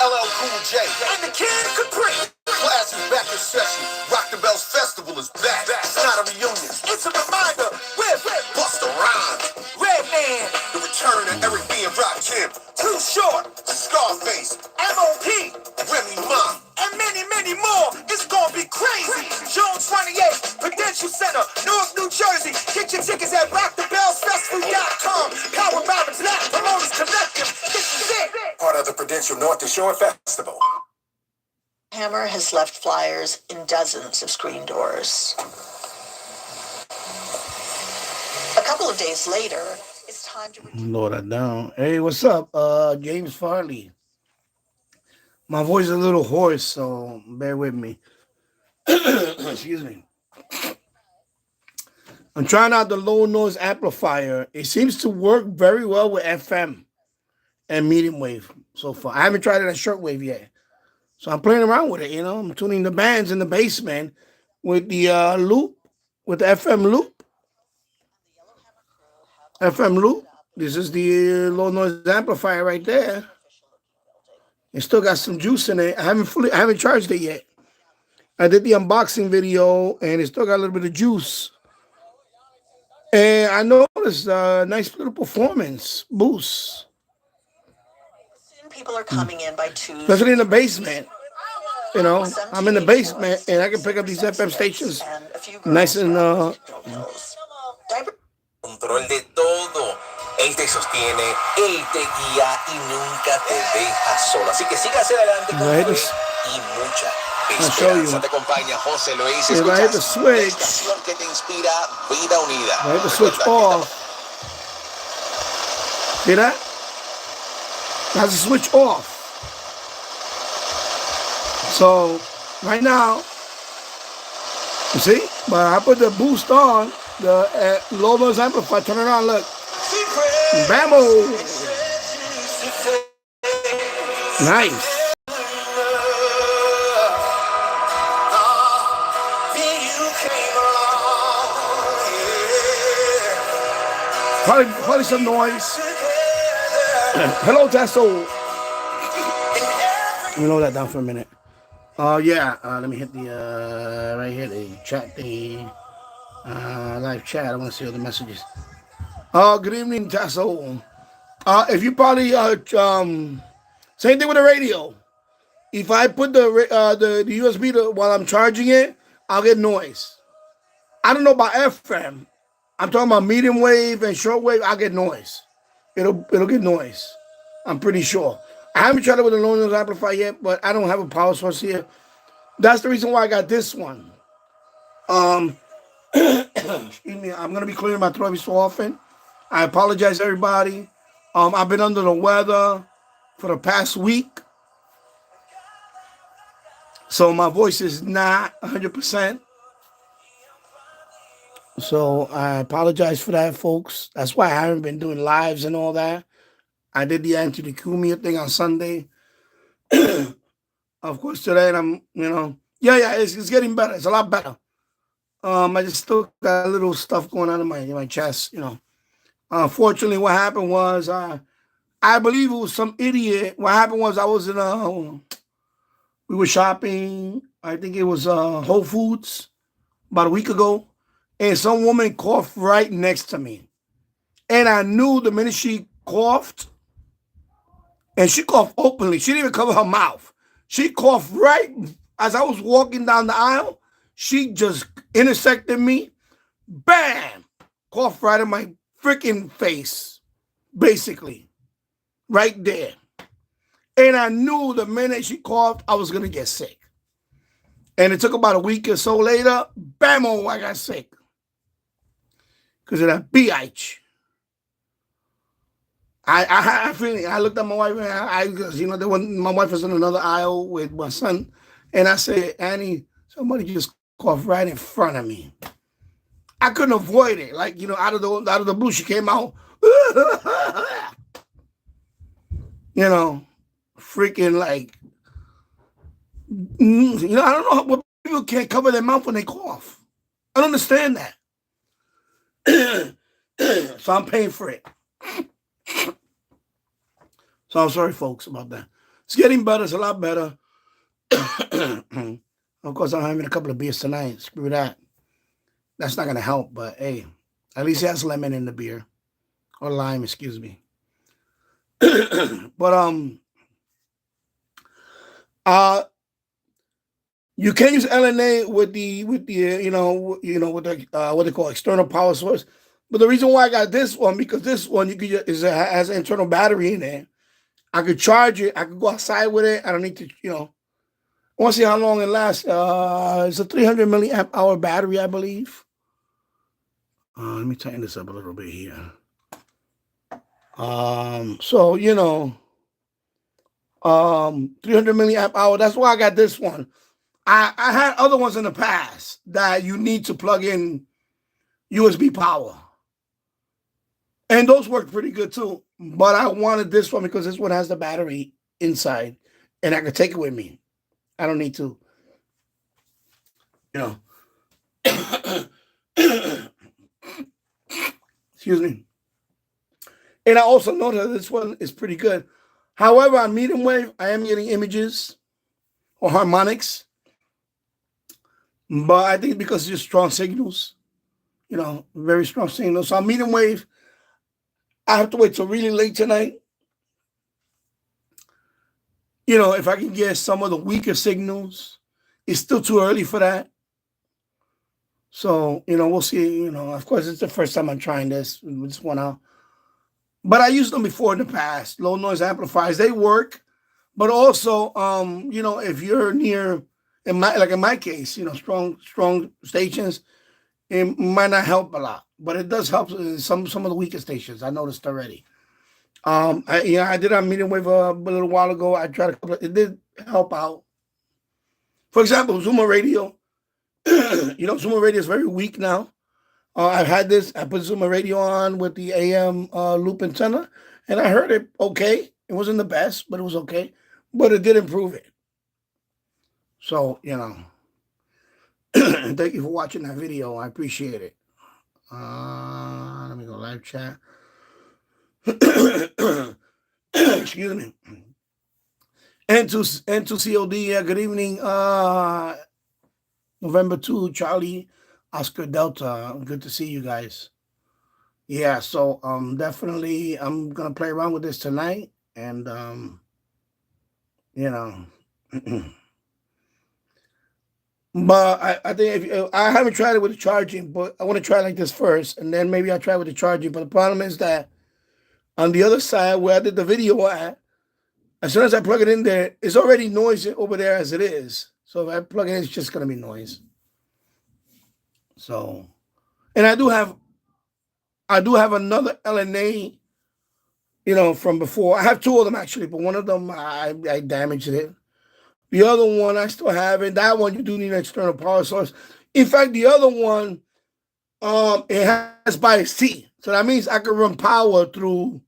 LL Cool J, and the Kid Capri. Class is back in session. Rock the Bells Festival is back. It's not a reunion. It's a reminder. With Busta Rhymes, Redman, the return of Eric B. and Rakim, Too Short, Scarface, M.O.P., Remy Ma, and many, many more. It's gonna be crazy. June 28th, Prudential Center, Newark, New Jersey. Get your tickets at rockthebellsfestival.com. Powered by the Black Promoters Collective. This is it. Part of the Prudential North Shore Festival. Hammer has left flyers in dozens of screen doors. A couple of days later, it's time to load that down. Hey, what's up? James Farley. My voice is a little hoarse, so bear with me. Excuse me. I'm trying out the low noise amplifier. It seems to work very well with FM and medium wave so far. I haven't tried it at shortwave yet. So I'm playing around with it, you know. I'm tuning the bands in the basement with the loop, with the FM loop. FM loop. This is the low noise amplifier right there. It still got some juice in it. I haven't charged it yet. I did the unboxing video and it still got a little bit of juice. And I noticed a nice little performance boost. People are coming in by twos. Especially in the basement. You know, I'm in the basement and I can pick up these FM stations nice and Control de todo. Él te sostiene, él te guía y nunca te deja solo. Así que siga hacia adelante con fe y mucha esperanza. Te acompaña José Luis. Escuchas una estación que te inspira, vida unida. I hit the switch off. See that? That's the switch off. So right now, you see, but I put the boost on, the low noise amplifier. Turn it on. Look, bammo, nice. Probably some noise. Hello, Tasso. Let me load that down for a minute. Yeah. Let me hit the right here, the chat, the live chat. I want to see all the messages. Good evening, Tasso. If you probably same thing with the radio. If I put the USB while I'm charging it, I'll get noise. I don't know about FM. I'm talking about medium wave and short wave. I'll get noise. It'll get noise. I'm pretty sure. I haven't tried it with a low noise amplifier yet, but I don't have a power source here. That's the reason why I got this one. Excuse me. I'm gonna be clearing my throat every so often. I apologize, everybody. I've been under the weather for the past week, so my voice is not 100%. So I apologize for that, folks. That's why I haven't been doing lives and all that. I did the Anthony Cumia thing on Sunday. Of course, today I'm, it's getting better. It's a lot better. I just still got a little stuff going on in my chest, Unfortunately, what happened was, I believe it was some idiot. What happened was I was we were shopping. I think it was Whole Foods about a week ago. And some woman coughed right next to me. And I knew the minute she coughed, and she coughed openly. She didn't even cover her mouth. She coughed right as I was walking down the aisle. She just intersected me. Bam! Coughed right in my freaking face. Basically. Right there. And I knew the minute she coughed, I was going to get sick. And it took about a week or so later, bam-o, I got sick. Because of that BH. I looked at my wife, and my wife was in another aisle with my son, and I said, Annie, somebody just coughed right in front of me. I couldn't avoid it. Like, out of the blue, she came out. Freaking like, I don't know what people can't cover their mouth when they cough. I don't understand that. So I'm paying for it. So I'm sorry, folks, about that. It's getting better. It's a lot better. Of course, I'm having a couple of beers tonight. Screw that. That's not gonna help. But hey, at least it has lemon in the beer or lime. Excuse me. But you can use LNA with the with the what they call external power source. But the reason why I got this one, because this one you could has an internal battery in there. I could charge it. I could go outside with it. I don't need to, I want to see how long it lasts. It's a 300 milliamp hour battery, I believe. Let me tighten this up a little bit here. So 300 milliamp hour. That's why I got this one. I had other ones in the past that you need to plug in USB power, and those work pretty good too. But I wanted this one because this one has the battery inside, and I could take it with me. I don't need to, excuse me. And I also know that this one is pretty good. However, on medium wave, I am getting images or harmonics. But I think because it's just strong signals, very strong signals. So on medium wave, I have to wait till really late tonight. If I can get some of the weaker signals, it's still too early for that. So, we'll see. Of course, it's the first time I'm trying this one out. But I used them before in the past. Low noise amplifiers, they work. But also, if you're near, in my case, strong stations, it might not help a lot. But it does help some of the weaker stations. I noticed already. I did on medium wave a little while ago. I tried it did help out. For example, Zoomer Radio. Zoomer Radio is very weak now. I've had this. I put Zoomer Radio on with the AM loop antenna, and I heard it okay. It wasn't the best, but it was okay. But it did improve it. So, thank you for watching that video. I appreciate it. Let me go live chat. Excuse me. And to COD, good evening. November 2, Charlie, Oscar Delta. Good to see you guys. Yeah, so definitely I'm gonna play around with this tonight, and but I think if I haven't tried it with the charging, but I want to try like this first, and then maybe I'll try with the charging. But the problem is that on the other side where I did the video at, as soon as I plug it in there, it's already noisy over there as it is. So if I plug it in, it's just gonna be noise. So, and I do have another LNA, from before. I have two of them actually, but one of them I damaged it. The other one I still have, and that one you do need an external power source. In fact, the other one, it has bias T, so that means I can run power through.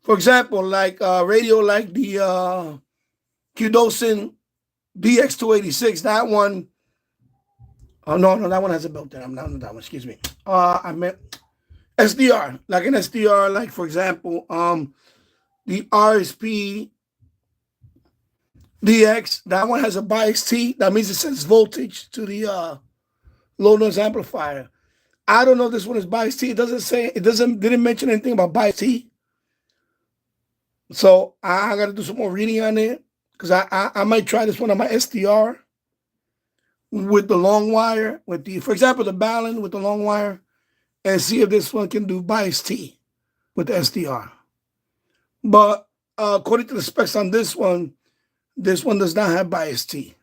For example, like radio, like the QDOSIN DX286. That one. Oh no, that one has a built-in. I'm not on that one. Excuse me. I meant SDR, like an SDR, like for example, the RSP DX. That one has a bias T. That means it sends voltage to the low noise amplifier. I don't know if this one is bias T. It doesn't say. Didn't mention anything about bias T. So I got to do some more reading on it because I might try this one on my SDR. With the long wire, for example, the Balun with the long wire, and see if this one can do bias T with the SDR. But according to the specs on this one does not have bias T.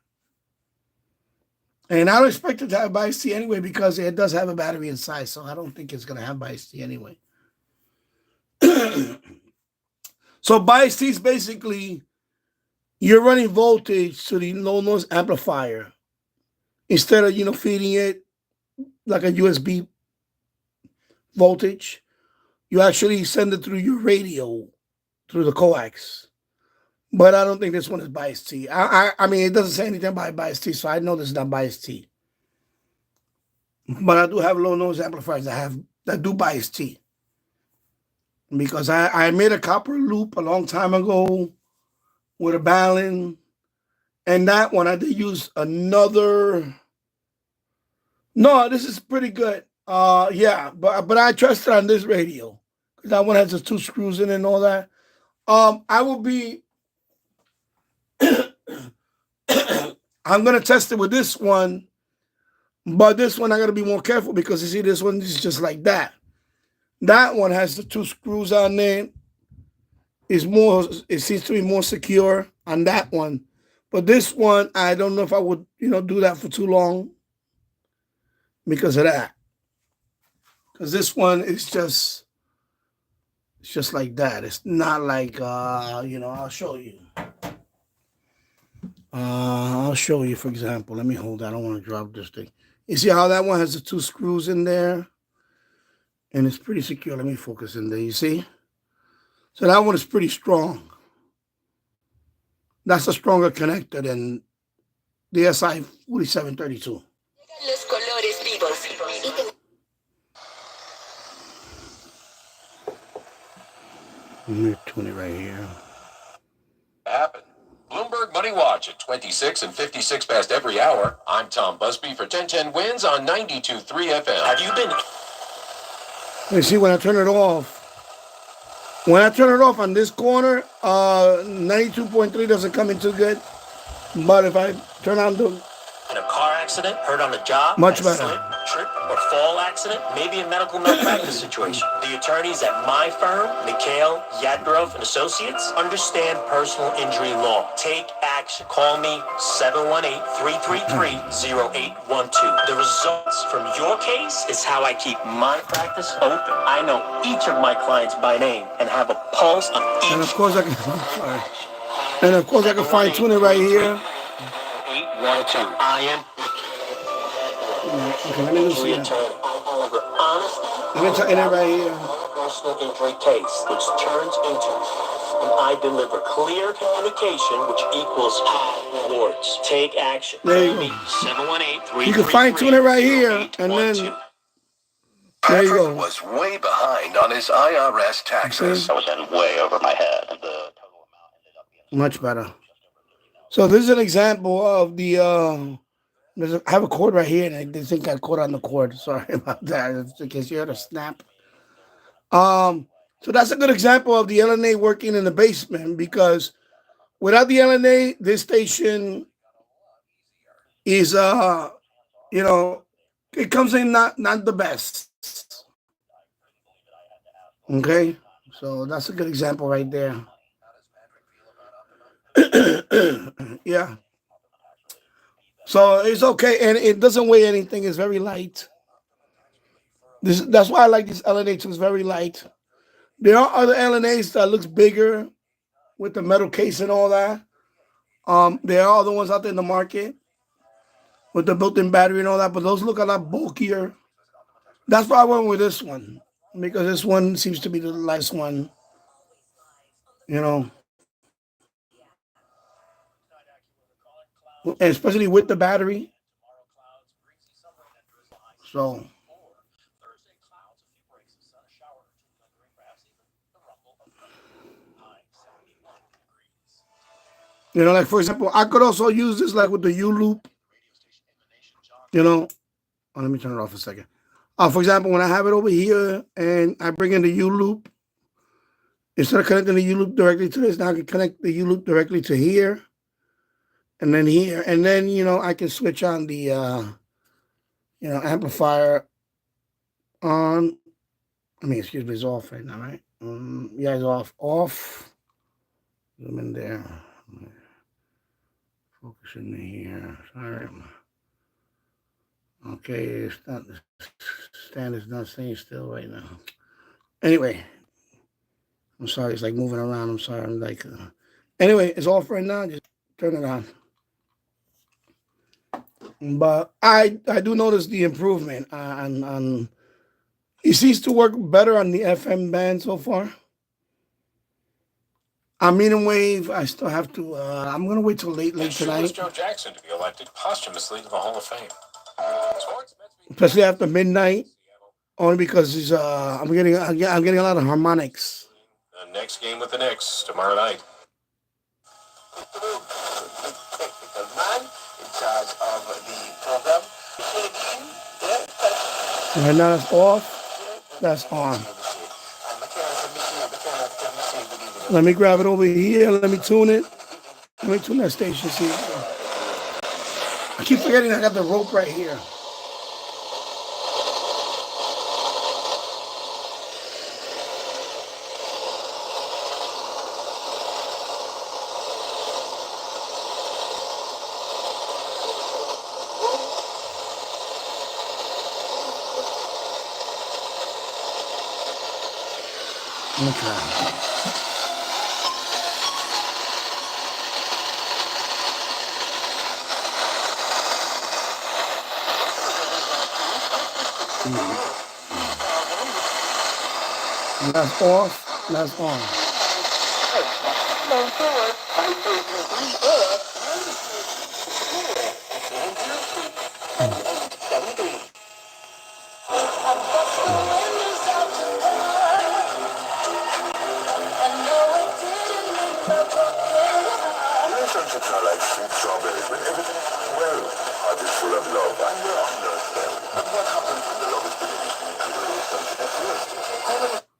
And I don't expect it to have bias T anyway because it does have a battery inside, so I don't think it's going to have bias T anyway. So bias T is basically you're running voltage to the low noise amplifier. Instead of, feeding it like a USB voltage, you actually send it through your radio, through the coax. But I don't think this one is bias T. I mean, it doesn't say anything about bias T, so I know this is not bias T. But I do have low noise amplifiers that do bias T. Because I made a copper loop a long time ago with a balun. And that one I did use another. No, this is pretty good. Yeah, but I trust it on this radio. That one has the 2 screws in it and all that. I will be I'm gonna test it with this one, but this one I gotta be more careful because you see this one is just like that. That one has the 2 screws on there. It seems to be more secure on that one. But this one, I don't know if I would, do that for too long because of that. Because this one is it's just like that. It's not like I'll show you. I'll show you, for example. Let me hold that. I don't want to drop this thing. You see how that one has the 2 screws in there? And it's pretty secure. Let me focus in there. You see? So that one is pretty strong. That's a stronger connector than the SI 4732. Let me tune it right here. Happen. Bloomberg Money Watch at 26 and 56 past every hour. I'm Tom Busby for 1010 Wins on 92.3 FM. Have you been? You see, when I turn it off, on this corner, 92.3 doesn't come in too good. But if I turn on the... In a car accident, hurt on the job, much a better. slip, trip, or fall accident, maybe a medical malpractice situation. The attorneys at my firm, Mikhail, Yadrov, and Associates, understand personal injury law. Take action. Call me 718-333-0812. The results from your case is how I keep my practice open. I know each of my clients by name and have a pulse on each. And of course I can fine tune it right here. 812. I am. Okay, let me listen. Let me tighten it right here. Personal injury case, which turns into, and I deliver clear communication, which equals awards. Take action. There you go. 718-333-0812. You can fine tune it right here, and then there you go. Was way behind on his IRS taxes. I was in way over my head. The total amount ended up being much better. So this is an example of the. I have a cord right here, and I think I caught on the cord. Sorry about that. In case you heard a snap. So that's a good example of the LNA working in the basement, because without the LNA, this station is it comes in not the best. Okay, so that's a good example right there. Yeah. So it's okay, and it doesn't weigh anything. It's very light. That's why I like this LNA too. It's very light. There are other LNAs that looks bigger with the metal case and all that. There are other ones out there in the market with the built-in battery and all that, but those look a lot bulkier. That's why I went with this one, because this one seems to be the last one. And especially with the battery. So, like for example, I could also use this like with the U-loop. Let me turn it off a second. For example, when I have it over here and I bring in the U-loop, instead of connecting the U-loop directly to this, now I can connect the U-loop directly to here. And then here, and then, I can switch on the, amplifier on. Excuse me, it's off right now, right? Yeah, it's off. Zoom in there. Focus in here. Sorry. Okay, it's not, the stand is not staying still right now. Anyway, I'm sorry, it's like moving around. I'm sorry. I'm like, anyway, it's off right now. Just turn it on. But I do notice the improvement on it seems to work better on the FM band so far. On medium wave, I still have to. I'm gonna wait till late tonight. Joe Jackson to be elected posthumously to the Hall of Fame. Especially after midnight, only because I'm getting a lot of harmonics. The next game with the Knicks tomorrow night. Technical man in charge of the program. Right now it's off. That's on. Let me grab it over here. Let me tune it. Let me tune that station. See, I keep forgetting I got the rope right here. Okay. That's off. That's on. Relationships are like sweet strawberries. When everything is going well, heart is full of love and you understand. But what happens when the love is diminished and the relationship is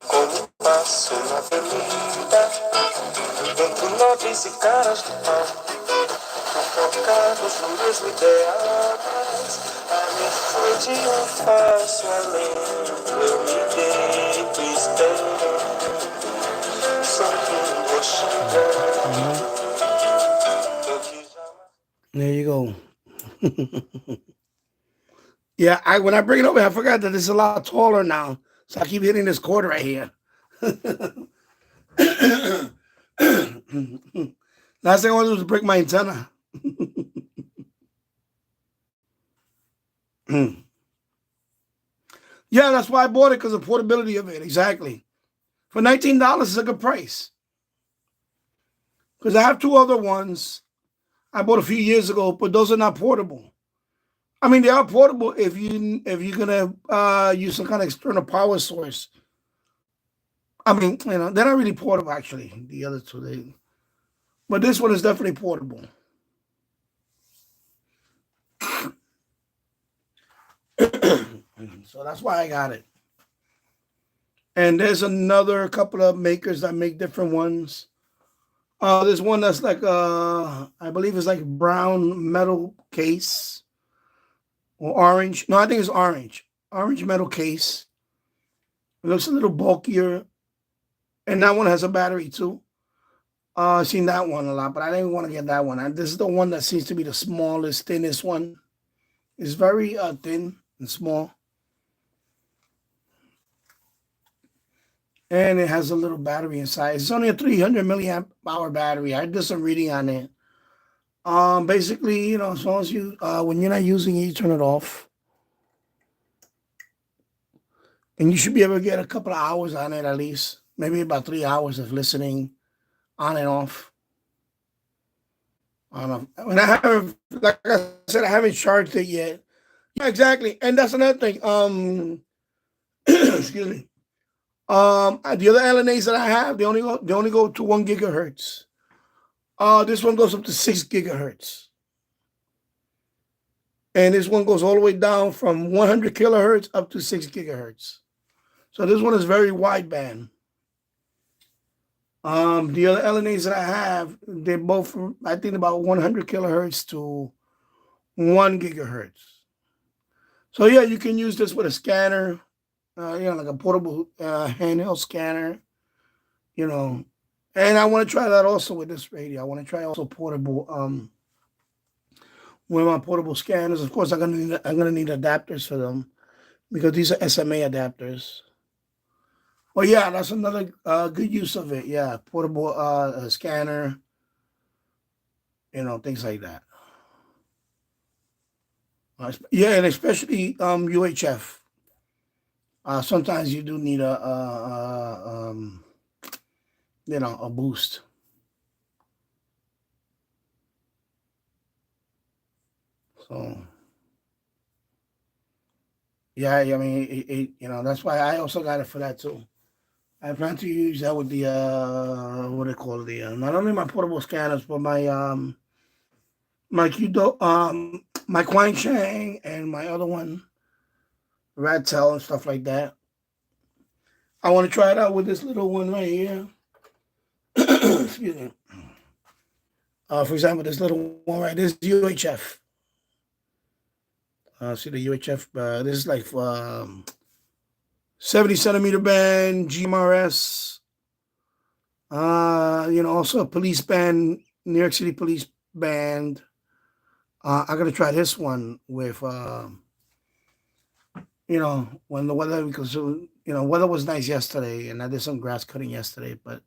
como passo na avenida, entre notas e caras de pau, focados no mesmo ideais, a mim foi de fácil alento, eu me deito e espero, sorrindo chegando. There you go. Yeah, when I bring it over, I forgot that it's a lot taller now. So I keep hitting this cord right here. Last thing I want to do is break my antenna. Yeah, that's why I bought it, because of the portability of it. Exactly. For $19, it's a good price. Because I have two other ones I bought a few years ago, but those are not portable. I mean, they are portable if you're gonna use some kind of external power source. I mean, they're not really portable actually. The other two, but this one is definitely portable. So that's why I got it. And there's another couple of makers that make different ones. There's one that's like I believe it's like brown metal case or orange. No, I think it's orange. Orange metal case. It looks a little bulkier. And that one has a battery too. I've seen that one a lot, but I didn't want to get that one. And this is the one that seems to be the smallest, thinnest one. It's very thin and small. And it has a little battery inside. It's only a 300 milliamp hour battery. I did some reading on it. Basically, as long as you, when you're not using it, you turn it off. And you should be able to get a couple of hours on it at least. Maybe about 3 hours of listening on and off. I don't know. When I haven't, like I said, I haven't charged it yet. Yeah, exactly. And that's another thing. Excuse me. The other LNAs that I have, they only go to 1 gigahertz. This one goes up to 6 gigahertz. And this one goes all the way down from 100 kilohertz up to 6 gigahertz. So this one is very wideband. The other LNAs that I have, they're both, I think, about 100 kilohertz to 1 gigahertz. So yeah, you can use this with a scanner. Like a portable handheld scanner, And I want to try that also with this radio. I want to try also portable, with my portable scanners. Of course, I'm gonna need adapters for them because these are SMA adapters. Well, yeah, that's another good use of it. Yeah, portable scanner, things like that. Yeah, and especially UHF. Sometimes you do need a boost. So, yeah, I mean, that's why I also got it for that too. I plan to use that with the what do they call it? The not only my portable scanners, but my Qdo my Quine Chang and my other one, Radtel and stuff like that. I want to try it out with this little one right here. Excuse me. For example, this little one right, this UHF. See the UHF. This is like 70 centimeter band, GMRS. Also a police band, New York City police band. I'm gonna try this one with when the weather, because weather was nice yesterday, and I did some grass cutting yesterday, but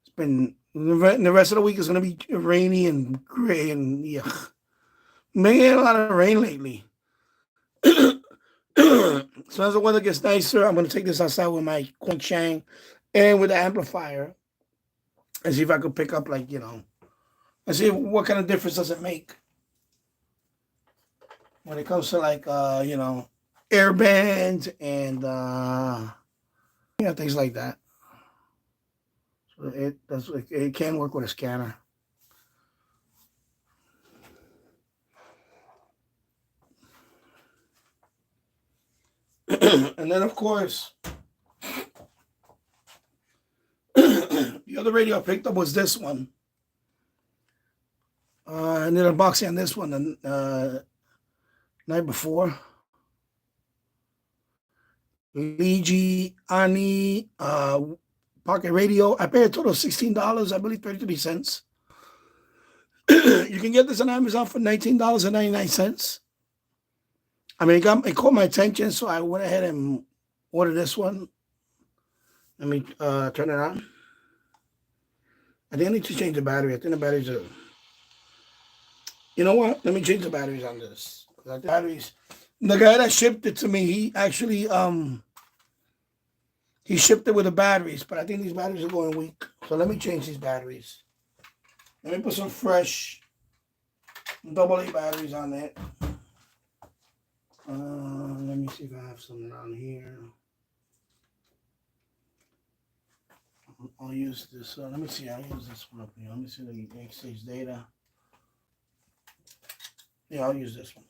it's been the rest of the week is gonna be rainy and gray and yuck. Been getting a lot of rain lately. So as the weather gets nicer, I'm gonna take this outside with my Quang Chang and with the amplifier and see if I could pick up and see what kind of difference does it make when it comes to air bands and things like that. So it can work with a scanner. And then, of course, the other radio I picked up was this one. I did an unboxing on this one the night before. Ligi Ani pocket radio. I paid a total of $16, I believe 33 cents. You can get this on Amazon for $19.99. I mean, it caught my attention, so I went ahead and ordered this one. Let me turn it on. I think I need to change the battery. I think the batteries are... You know what? Let me change the batteries on this. The guy that shipped it to me, he actually he shipped it with the batteries, but I think these batteries are going weak. So let me change these batteries. Let me put some fresh AA batteries on it. Let me see if I have some around here. I'll use this. Let me see. I'll use this one up here. Let me see the XH data. Yeah, I'll use this one.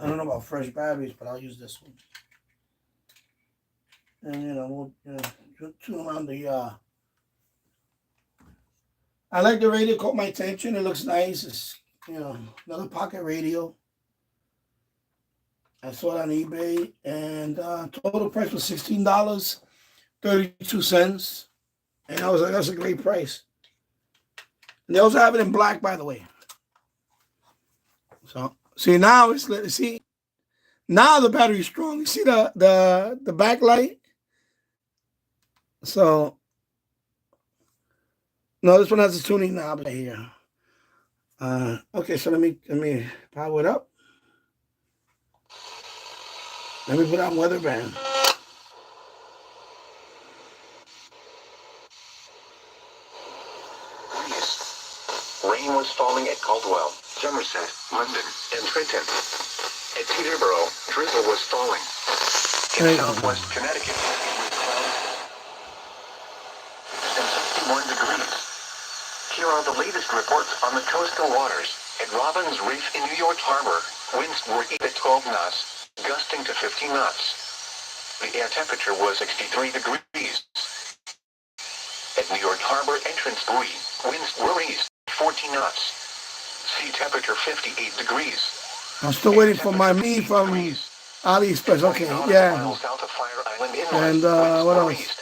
I don't know about fresh batteries, but I'll use this one. And we'll tune around the. I like the radio. Caught my attention. It looks nice. It's another pocket radio. I saw it on eBay, and total price was $16.32, and I was like, that's a great price. And they also have it in black, by the way. So see now now the battery's strong. You see the backlight. So no, this one has a tuning knob right here. Okay, so let me power it up. Let me put on weather band. Rain was falling at Caldwell, Somerset, London, and Trenton. At Peterborough, drizzle was falling. In southwest Connecticut, with clouds and 61 degrees. Here are the latest reports on the coastal waters. At Robbins Reef in New York Harbor, winds were at 12 knots, gusting to 15 knots. The air temperature was 63 degrees. At New York Harbor entrance buoy, winds were east, 14 knots. Sea temperature 58 degrees. I'm still waiting for my me from AliExpress. Okay, yeah. And what else?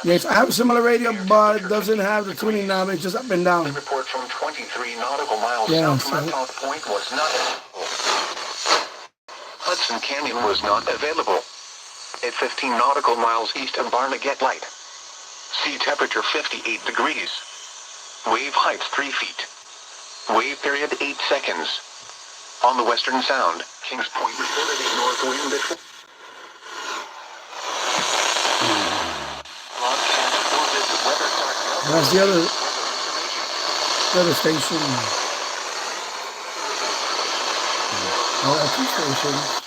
Yes, I have a similar radio, but it doesn't have the tuning knob. It's just up and down. The report from 23 nautical miles south from South Point was not available. Hudson Canyon was not available. At 15 nautical miles east of Barnegat Light. Sea temperature 58 degrees. Wave height 3 feet. Wave period 8 seconds. On the Western Sound, Kings Point reported a north wind at... That's the other station. Oh, that's two stations.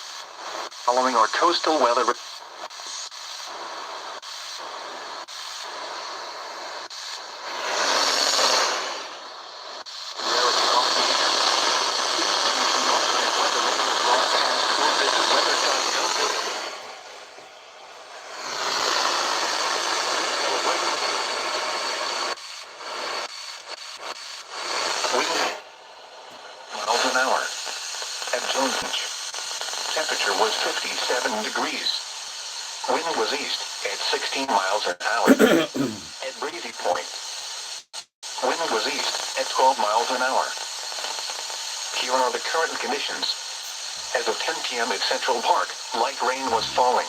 following are coastal weather. Miles an hour. At Jones Beach, temperature was 57 degrees. Wind was east at 16 miles an hour. At Breezy Point, wind was east at 12 miles an hour. Here are the current conditions. As of 10 p.m. at Central Park, light rain was falling.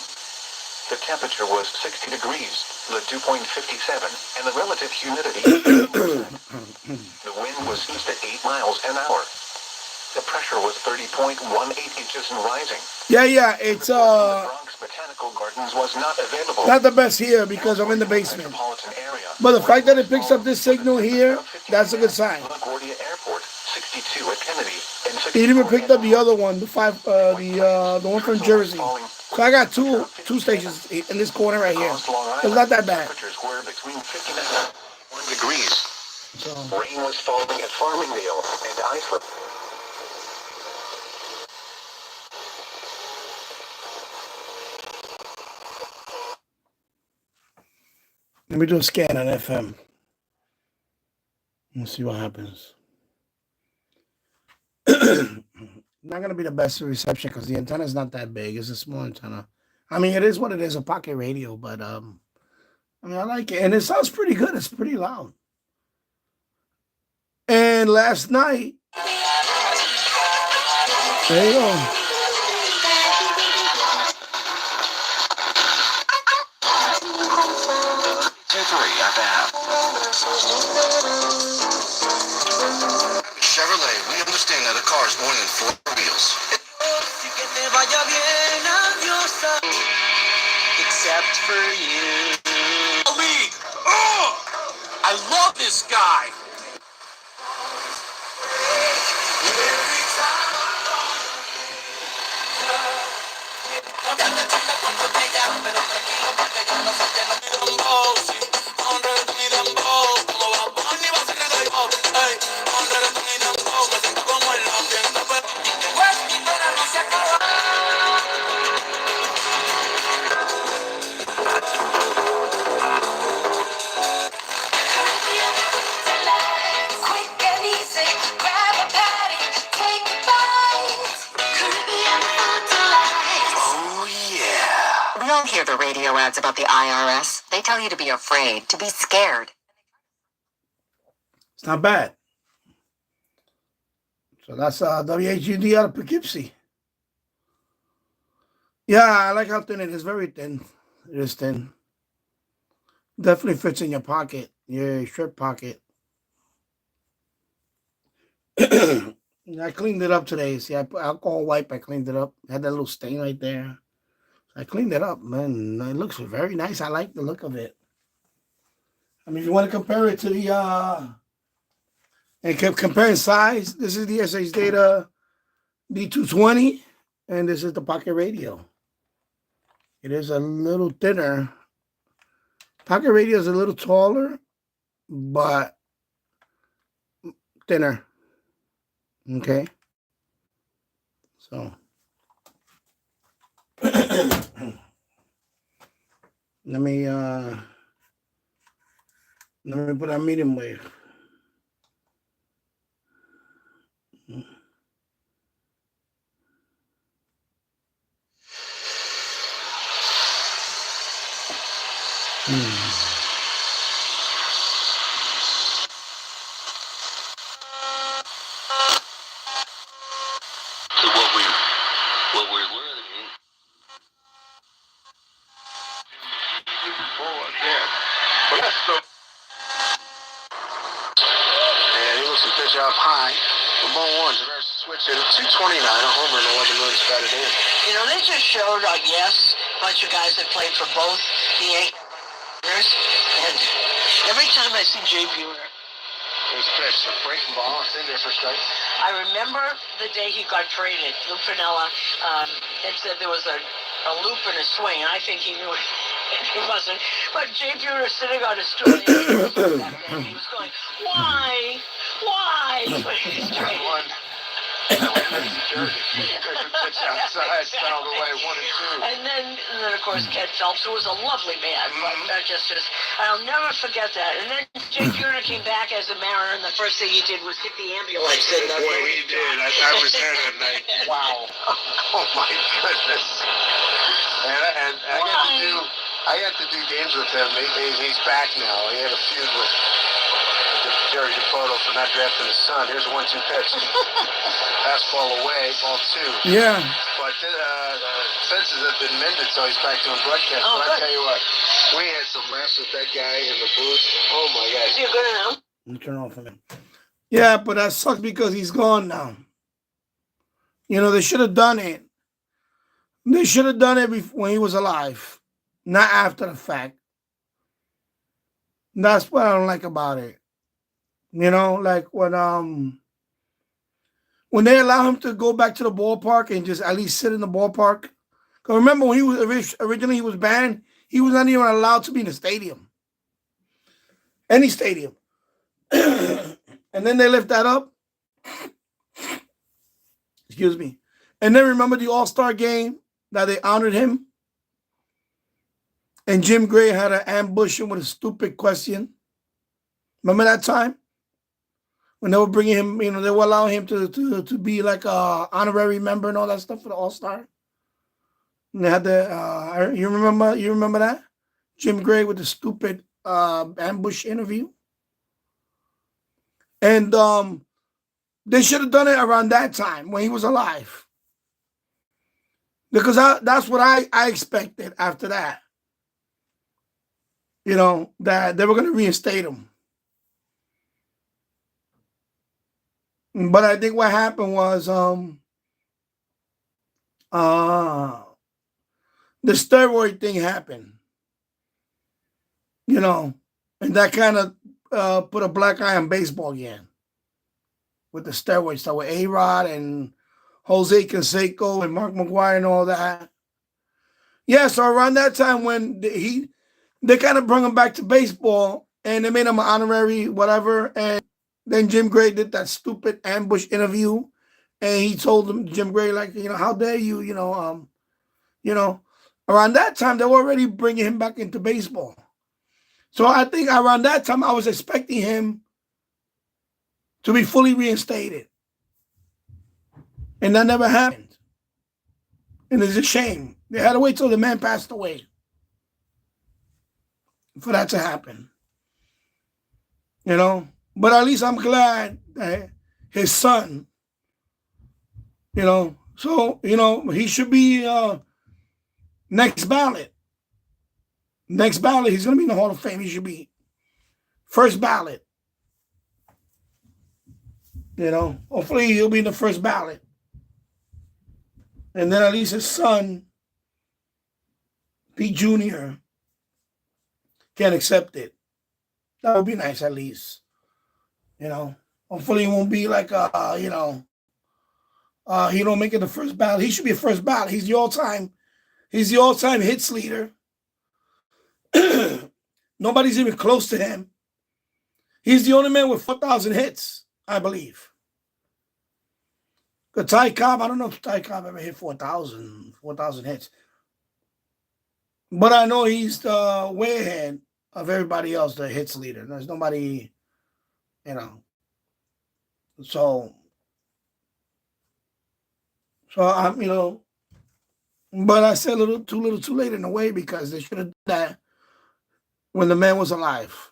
The temperature was 60 degrees, the dew point 57, and the relative humidity 80%. The wind was east at 8 miles an hour. The pressure was 30.18 inches and rising. Yeah, it's The Bronx Botanical Gardens was not available. not the best here because I'm in the basement. Metropolitan area. But the fact that it picks up this signal here, that's a good sign. LaGuardia Airport, 62 at Kennedy, and It even picked up the other one, the one from Jersey. So I got two stations in this corner right here. It's not that bad. Temperatures were between 59 and 1 degrees. So Rain was falling at Farmingdale and Islip. let me do a scan on FM. Let's see what happens. Not gonna be the best reception because the antenna is not that big. It's a small antenna. I mean, it is what it is, a pocket radio, but I mean, I like it, and it sounds pretty good. It's pretty loud. And last night, there you go. Chevrolet, we understand that a car is more than four wheels. Except for you. League! Oh! I love this guy! We all hear the radio ads about the IRS. They tell you to be afraid, to be scared. It's not bad. So that's WHUD out of Poughkeepsie. Yeah, I like how thin it is. Very thin. It is thin. Definitely fits in your pocket, your shirt pocket. I cleaned it up today. See, I put alcohol wipe. I cleaned it up. Had that little stain right there. I cleaned it up, man. It looks very nice. I like the look of it. I mean, if you want to compare it to the and comparing size, this is the SH Data D220, and this is the pocket radio. It is a little thinner. Pocket radio is a little taller, but thinner. Okay. So let me put a medium wave. So what we're learning. But that's so. And he looks to pitch up high. The ball one, reverse switch it. 229, a homer and 11 runs batted in. You know, they just showed, I guess, a bunch of guys that played for both the Yankees. And every time I see Jay Buhner, There's pitch, a breaking ball. It's in there for strike. I remember the day he got traded. Lou Piniella and said there was a loop and a swing. I think he knew it. He wasn't. But Jay Buhner sitting on a stool, and he was going, why? Why? He's trying one. Outside, fouled away 1 and 2. And then, of course, Ken Phelps, who was a lovely man, but I'll never forget that. And then Jay Buhner came back as a Mariner, and the first thing he did was hit the ambulance. Boy, he did. I was there that night. Wow. Oh my goodness. And I got to do games with him. He's back now. He had a feud with Jerry DePoto for not drafting his son. Here's a 1-2 pitch. Fastball away, ball 2. Yeah. But fences have been mended, so he's back doing broadcast. Oh, but good. I tell you what, we had some laughs with that guy in the booth. Oh my God. Is he good enough? You turn off him. Yeah, but that sucks because he's gone now. You know, they should have done it. They should have done it when he was alive, not after the fact. That's what I don't like about it. You know, like when they allow him to go back to the ballpark and just at least sit in the ballpark. Because remember when he was originally he was banned, he was not even allowed to be in the stadium. Any stadium. And then they lift that up. Excuse me. And then remember the All-Star game that they honored him? And Jim Gray had to ambush him with a stupid question. Remember that time? When they were bringing him, you know, they were allowing him to be like a honorary member and all that stuff for the All-Star. And they had the, you remember that? Jim Gray with the stupid ambush interview. And they should have done it around that time when he was alive. Because that's what I expected after that. You know, that they were going to reinstate him. But I think what happened was the steroid thing happened. You know, and that kind of put a black eye on baseball again. With the steroid stuff with A-Rod and Jose Canseco and Mark McGwire and all that. Yeah, so around that time when they kind of brought him back to baseball and they made him an honorary whatever, and then Jim Gray did that stupid ambush interview, and he told him, Jim Gray, like, you know, how dare you, you know, around that time they were already bringing him back into baseball. So I think around that time I was expecting him to be fully reinstated, and that never happened. And it's a shame. They had to wait till the man passed away for that to happen. You know? But at least I'm glad that his son, you know, so, you know, he should be next ballot. Next ballot, he's going to be in the Hall of Fame. He should be first ballot. You know, hopefully he'll be in the first ballot. And then at least his son, Pete Jr., can accept it. That would be nice at least. You know, hopefully it won't be like, you know, he don't make it the first ballot. He should be a first ballot. He's the all-time hits leader. Nobody's even close to him. He's the only man with 4,000 hits, I believe. Because Ty Cobb, I don't know if Ty Cobb ever hit 4,000 hits. But I know he's way ahead of everybody else, the hits leader. There's nobody, you know. So I'm, you know, but I said too little too late in a way, because they should have done that when the man was alive.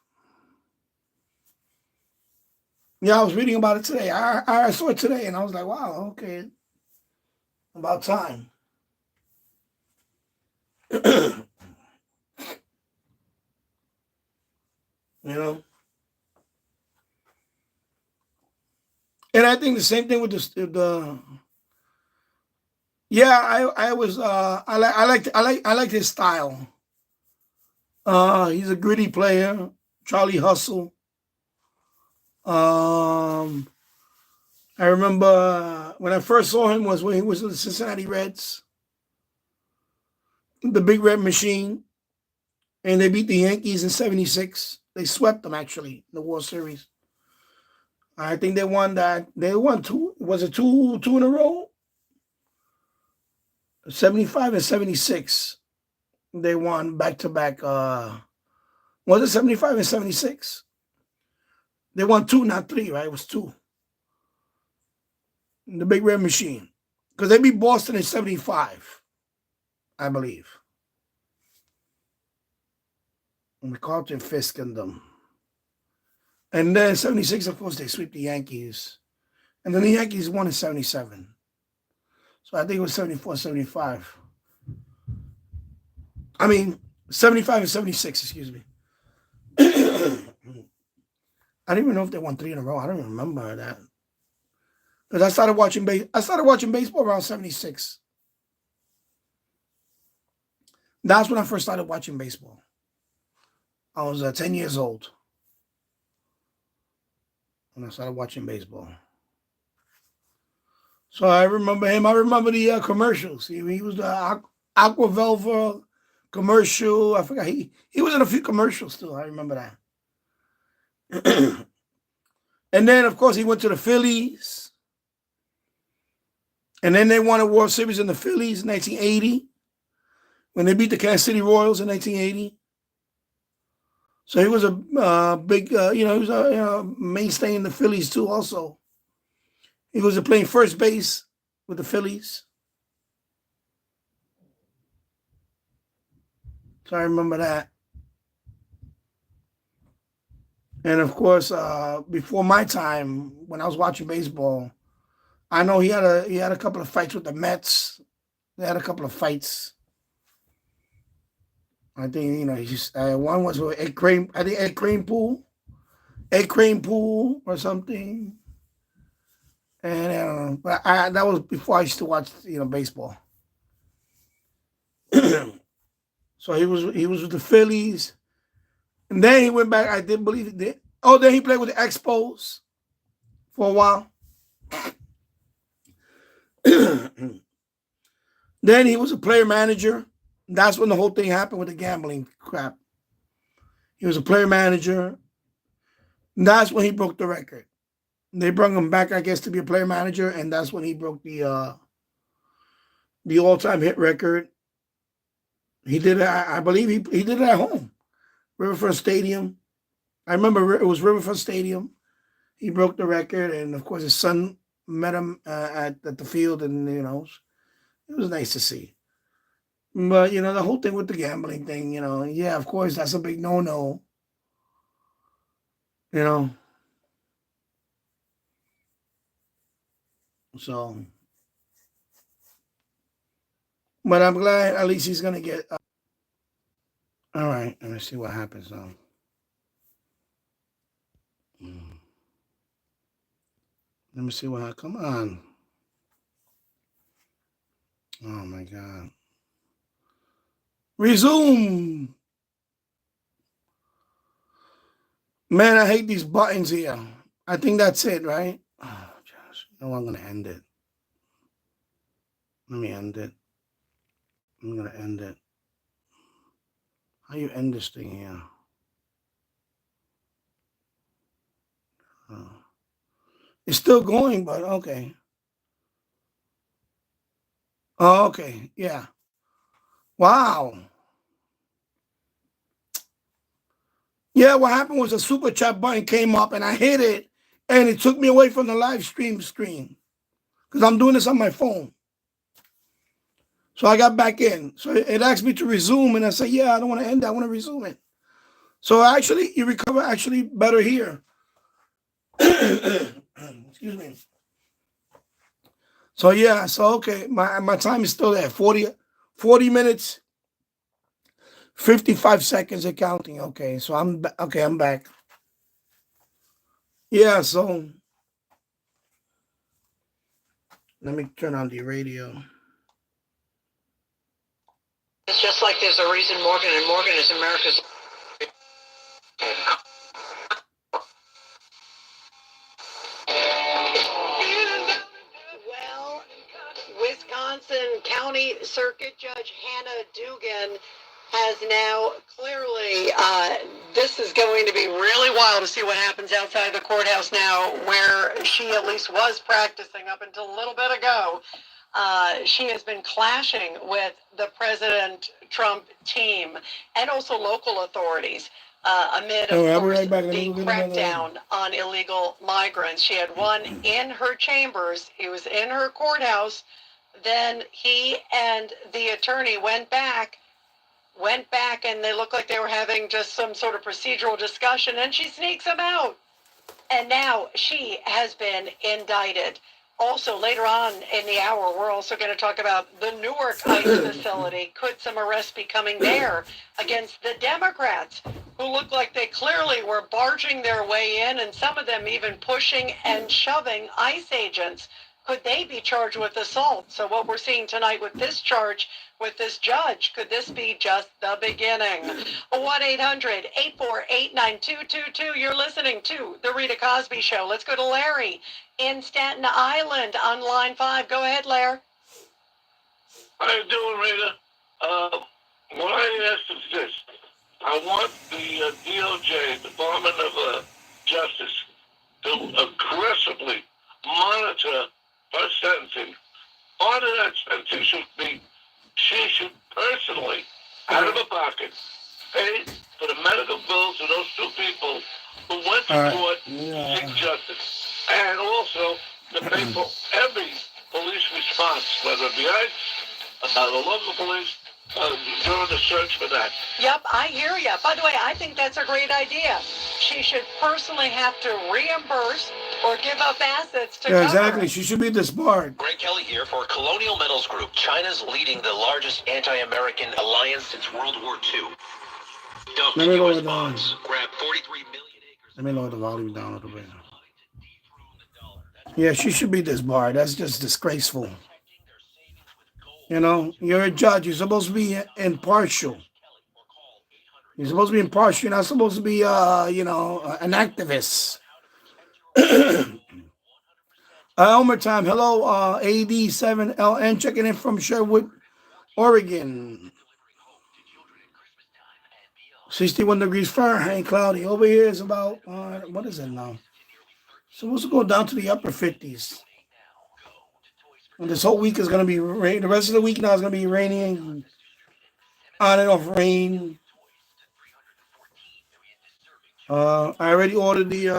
Yeah, I was reading about it today. I saw it today, and I was like, wow, okay. About time. You know? And I think the same thing with the yeah, I like his style. He's a gritty player. Charlie Hustle. I remember when I first saw him was when he was with the Cincinnati Reds. the Big Red Machine, and they beat the Yankees in '76. They swept them actually in the World Series. I think they won that. They won two. Was it two in a row? 75 and 76. They won back to back. Was it 75 and 76? They won two, not three, right? It was two. The Big Red Machine. Because they beat Boston in 75, I believe. And Carlton Fisk and them. And then 76, of course, they sweep the Yankees. And then the Yankees won in 77. So I think it was 74, 75. I mean, 75 and 76, excuse me. I don't even know if they won three in a row. I don't even remember that. Because I started watching baseball around 76. That's when I first started watching baseball. I was 10 years old when I started watching baseball. So I remember him. I remember the commercials. He was the Aqua Velva commercial. I forgot. He was in a few commercials too. I remember that. And then, of course, he went to the Phillies. And then they won a World Series in the Phillies in 1980 when they beat the Kansas City Royals in 1980. So he was a big, he was a mainstay in the Phillies too also. He was playing first base with the Phillies. So I remember that. And of course, before my time, when I was watching baseball, I know he had a couple of fights with the Mets. They had a couple of fights. I think one was with Ed Crane. I think Ed Kranepool or something. And I don't know, but that was before I used to watch baseball. So he was with the Phillies, and then he went back. I didn't believe he did. Oh, then he played with the Expos for a while. Then he was a player manager. That's when the whole thing happened with the gambling crap. He was a player manager. And that's when he broke the record. They brought him back, I guess, to be a player manager, and that's when he broke the all-time hit record. He did it. I believe he did it at home, Riverfront Stadium. I remember it was Riverfront Stadium. He broke the record, and of course his son met him at the field, and it was nice to see. But the whole thing with the gambling thing, yeah, of course that's a big no-no. So, but I'm glad at least he's gonna get. All right, let me see what happens now. Let me see what happens. Come on. Oh my God. Resume. Man, I hate these buttons here. I think that's it, right? Oh, Josh. No, I'm gonna end it. Let me end it. I'm gonna end it. How you end this thing here? It's still going, but okay. Oh, okay. Yeah. Wow. Yeah, what happened was a super chat button came up and I hit it and it took me away from the live stream screen because I'm doing this on my phone. So I got back in. So it asked me to resume and I said, yeah, I don't want to end that. I want to resume it. So actually, you recover actually better here. Excuse me. So yeah, so okay, my time is still there. 40 minutes, 55 seconds and counting. Okay, so I'm back. Yeah, so let me turn on the radio. It's just like there's a reason Morgan & Morgan is America's. Well, Wisconsin County. County Circuit Judge Hannah Dugan has now clearly, this is going to be really wild to see what happens outside the courthouse now, where she at least was practicing up until a little bit ago. She has been clashing with the President Trump team and also local authorities amid, of course, right back. the crackdown on illegal migrants. She had one in her chambers. He was in her courthouse. Then he and the attorney went back, and they looked like they were having just some sort of procedural discussion, and she sneaks him out. And now she has been indicted. Also, later on in the hour, we're also going to talk about the Newark ICE facility. Could some arrests be coming there against the Democrats, who look like they clearly were barging their way in, and some of them even pushing and shoving ICE agents? Could they be charged with assault? So what we're seeing tonight with this charge, with this judge, could this be just the beginning? 1-800-848-9222. You're listening to The Rita Cosby Show. Let's go to Larry in Staten Island on line 5. Go ahead, Larry. How you doing, Rita? What I asked is this. I want the DOJ, Department of Justice, to aggressively monitor her sentencing. Part of that sentencing should be she should personally, out of her pocket, pay for the medical bills of those two people who went to court to seek justice. And also to pay for every police response, whether it be ICE, the local police, during the search for that. Yep, I hear you. By the way, I think that's a great idea. She should personally have to reimburse or give up assets to cover. Exactly. She should be disbarred. Greg Kelly here for Colonial Metals Group, China's leading the largest anti-American alliance since World War II. Dumped U.S. bonds, grabbed 43 million acres. Let me lower the volume down a little bit. Yeah, she should be disbarred. That's just disgraceful. You know, you're a judge. You're supposed to be impartial. You're supposed to be impartial. You're not supposed to be, an activist. Elmer time. Hello, AD7LN checking in from Sherwood, Oregon. 61 degrees Fahrenheit, cloudy. Over here is about, what is it now? Supposed to go down to the upper 50s. And this whole week is going to be rain. The rest of the week now is going to be raining, on and off rain. I already ordered the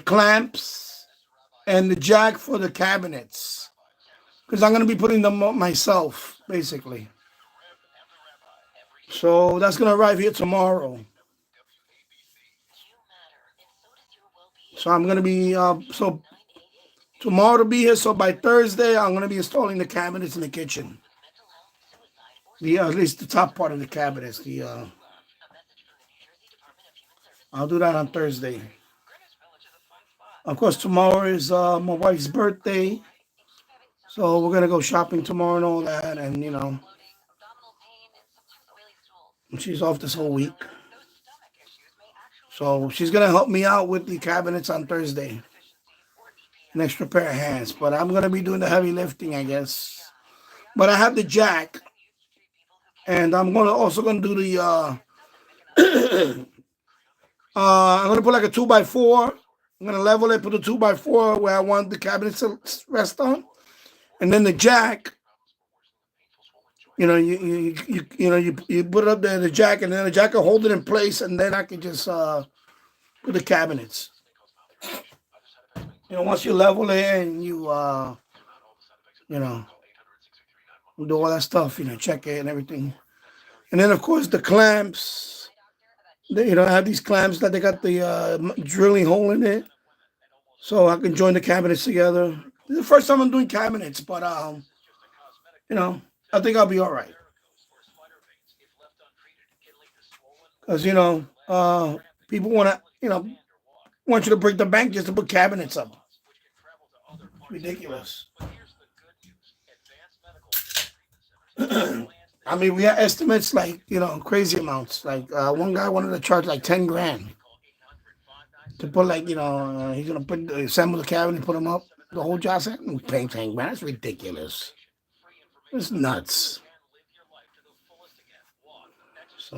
clamps and the jack for the cabinets, because I'm going to be putting them up myself, basically. So that's going to arrive here tomorrow. So I'm going to be, tomorrow to be here. So by Thursday, I'm going to be installing the cabinets in the kitchen. At least the top part of the cabinets. I'll do that on Thursday. Of course, tomorrow is my wife's birthday. So we're going to go shopping tomorrow and all that. And, she's off this whole week. So she's going to help me out with the cabinets on Thursday. An extra pair of hands. But I'm going to be doing the heavy lifting, I guess. But I have the jack. And I'm also going to do the... I'm going to put like a 2x4. I'm going to level it, put a 2x4 where I want the cabinets to rest on. And then the jack... You put it up there, the jack, and then the jack will hold it in place, and then I can just put the cabinets. Once you level it and you, do all that stuff, check it and everything. And then, of course, the clamps. I have these clamps that they got the drilling hole in it, so I can join the cabinets together. This is the first time I'm doing cabinets, but, I think I'll be all right. Because, people want you to break the bank just to put cabinets up. Ridiculous. I mean, we have estimates like, crazy amounts. Like one guy wanted to charge like 10 grand to put he's going to assemble the cabinet, put them up. The whole job said, paint tank, man, that's ridiculous. It's nuts. So,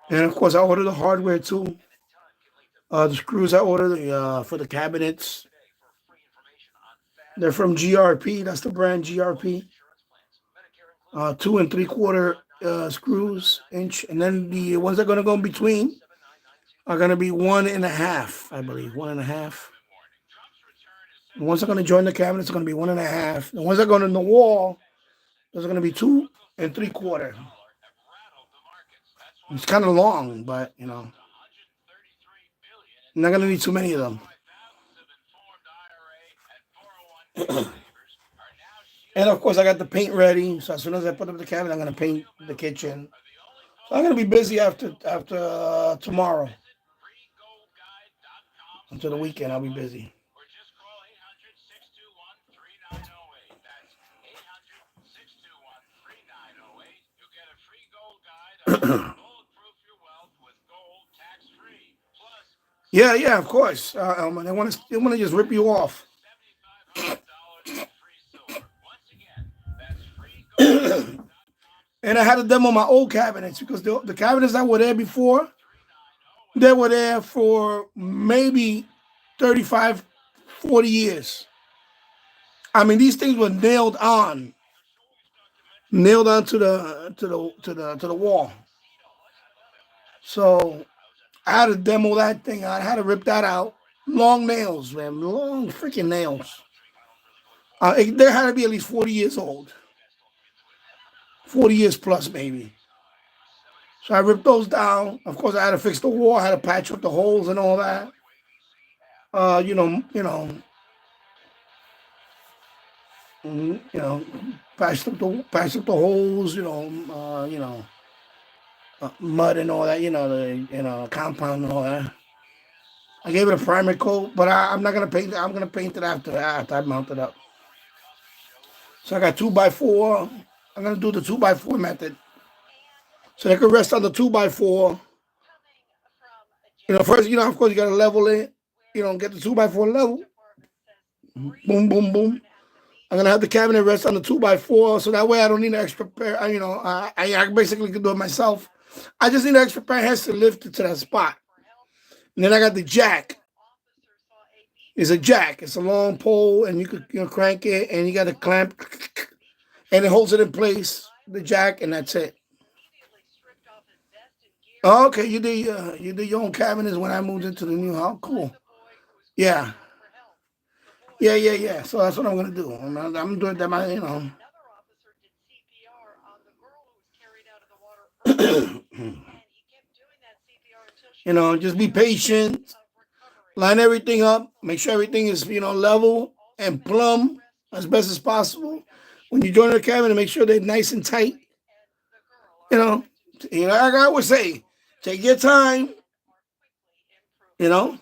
and of course, I ordered the hardware too. The screws I ordered for the cabinets. They're from GRP. That's the brand GRP. 2 3/4 screws inch, and then the ones that are gonna go in between are gonna be 1.5, I believe, 1.5. The ones that are gonna join the cabinets are gonna be 1.5. The ones that are going in the wall, those are gonna be 2 3/4. It's kind of long, but you know, I'm not gonna need too many of them. And of course, I got the paint ready. So as soon as I put up the cabinet, I'm gonna paint the kitchen. So I'm gonna be busy after tomorrow. Until the weekend, I'll be busy. Yeah, of course. They want to just rip you off. And I had to demo my old cabinets because the cabinets that were there before, they were there for maybe 35, 40 years. I mean, these things were nailed on to the wall. So I had to demo that thing. I had to rip that out. Long nails, man. Long freaking nails. They had to be at least 40 years old. 40 years plus, maybe. So I ripped those down. Of course, I had to fix the wall. I had to patch up the holes and all that. Patch up the holes. Mud and all that. Compound and all that. I gave it a primer coat, but I'm not gonna paint it. I'm gonna paint it after I mount it up. So I got 2x4. I'm gonna do the 2x4 method. So they can rest on the 2x4. First, of course, you gotta level it. Get the 2x4 level. Boom, boom, boom. I'm gonna have the cabinet rest on the 2x4, so that way I don't need an extra pair. I basically can do it myself. I just need an extra pair of hands to lift it to that spot. And then I got the jack. It's a jack. It's a long pole, and you could crank it, and you got a clamp, and it holds it in place. The jack, and that's it. Oh, okay, you did your own cabinets when I moved into the new house. Cool. Yeah. So that's what I'm gonna do. I'm doing that. Just be patient. Line everything up. Make sure everything is level and plumb as best as possible. When you join the cabinet, make sure they're nice and tight. Like I always say, take your time. Don't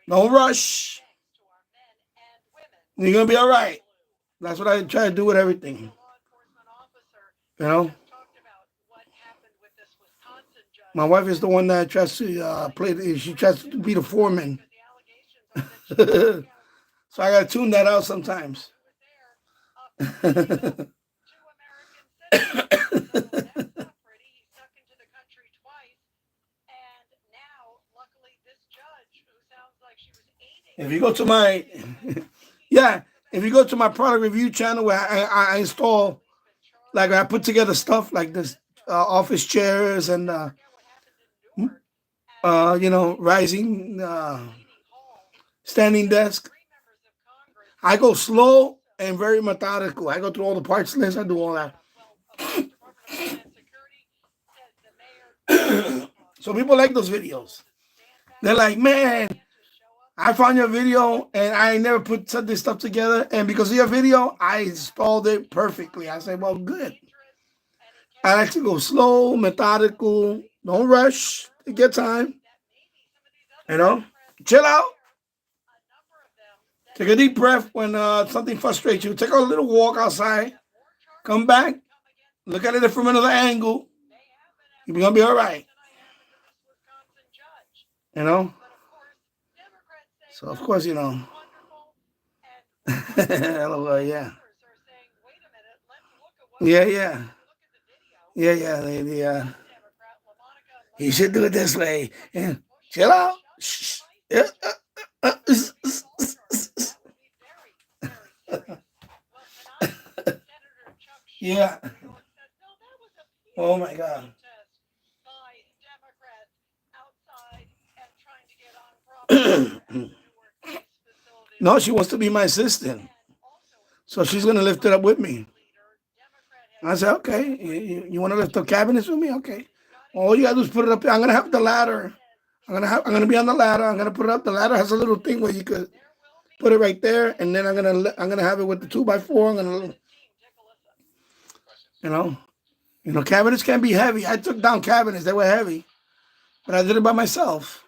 rush. You're gonna be all right. That's what I try to do with everything. My wife is the one that tries to she tries to be the foreman. So I gotta tune that out sometimes. If you go to my if you go to my product review channel where I install, like I put together stuff like this office chairs and rising standing desk. I go slow and very methodical. I go through all the parts list. I do all that. So people like those videos. They're like, man, I found your video and I never put this stuff together. And because of your video, I installed it perfectly. I said, well, good. I like to go slow, methodical. Don't rush. Take your time. Chill out. Take a deep breath when something frustrates you. Take a little walk outside. Come back. Look at it from another angle. You're going to be all right. So, of course, LOL, yeah. Yeah, yeah. Yeah, yeah. You should do it this way. Yeah. Chill out. Shh. Yeah. Yeah. Oh my God. No, she wants to be my assistant. So she's going to lift it up with me. I said, okay, you want to lift the cabinets with me? Okay. All you got to do is put it up. I'm going to have the ladder. I'm gonna be on the ladder. I'm gonna put it up. The ladder has a little thing where you could put it right there, and then I'm gonna have it with the 2x4. I'm gonna, cabinets can be heavy. I took down cabinets; they were heavy, but I did it by myself.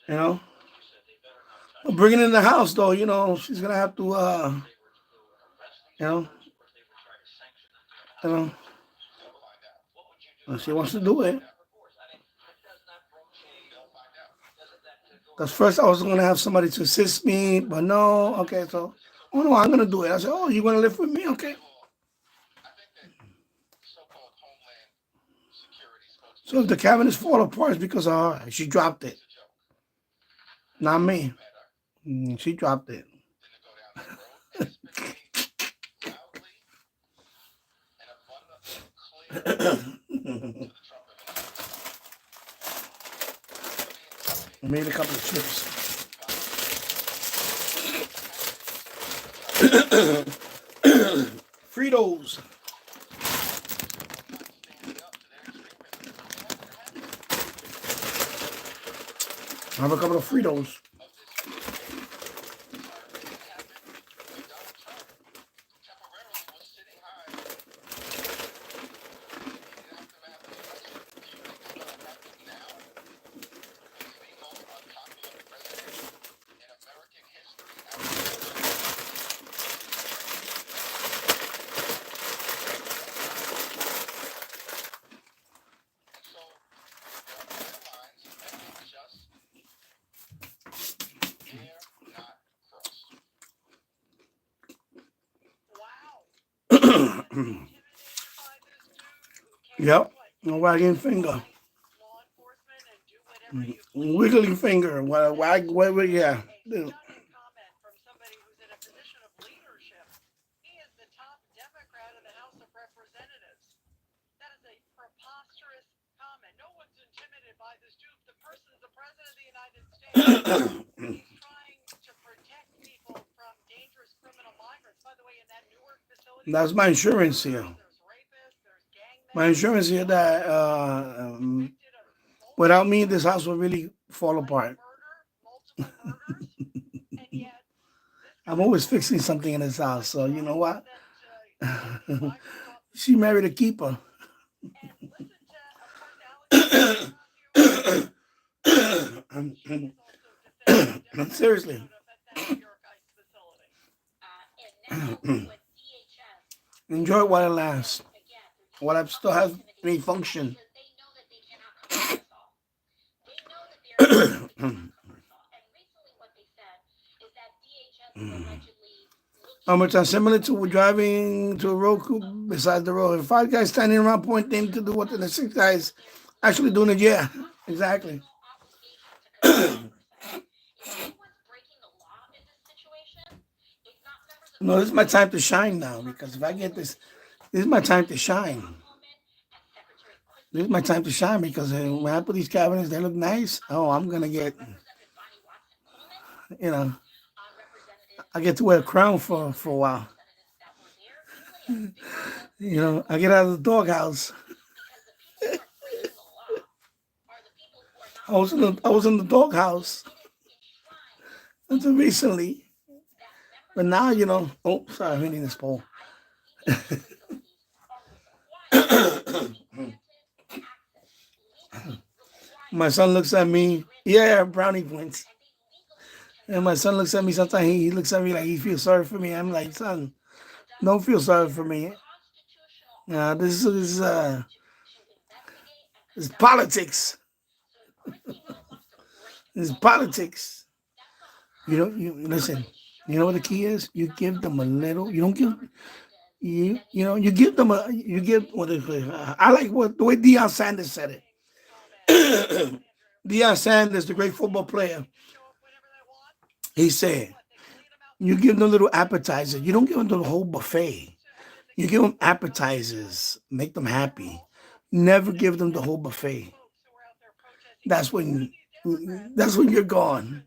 But bringing it in the house, though, she's gonna have to, she wants to do it. Because first I was going to have somebody to assist me, but no. Okay, so, oh no, I'm going to do it. I said, oh, you want to live with me? Okay. So if the cabinets fall apart, it's because of her. She dropped it. Not me. She dropped it. I made a couple of chips. Fritos. I have a couple of Fritos. Yep, a wagging finger. Wiggling finger. Wag, yeah. That's my insurance here. My insurance here that without me, this house will really fall apart. I'm always fixing something in this house, so you know what? She married a keeper. Seriously. Enjoy it while it lasts. While I still have any function. Much are similar to driving to a road beside the road. 5 guys standing around pointing to do what the 6 guys actually doing it. Yeah, exactly. No, this is my time to shine now, because if I get this is my time to shine. This is my time to shine, because when I put these cabinets, they look nice. Oh, I'm going to get, I get to wear a crown for a while. I get out of the doghouse. I was in the doghouse until recently. But now, oh, sorry, I'm hitting this pole. My son looks at me. Yeah, brownie points. And my son looks at me. Sometimes he looks at me like he feels sorry for me. I'm like, son, don't feel sorry for me. This is politics. This is politics. You listen. You know what the key is? You give them a little. You don't give. You give them a. You give. I like what the way Deion Sanders said it. Deion Sanders, the great football player, he said, you give them little appetizers. You don't give them the whole buffet. You give them appetizers, make them happy. Never give them the whole buffet. That's when you're gone.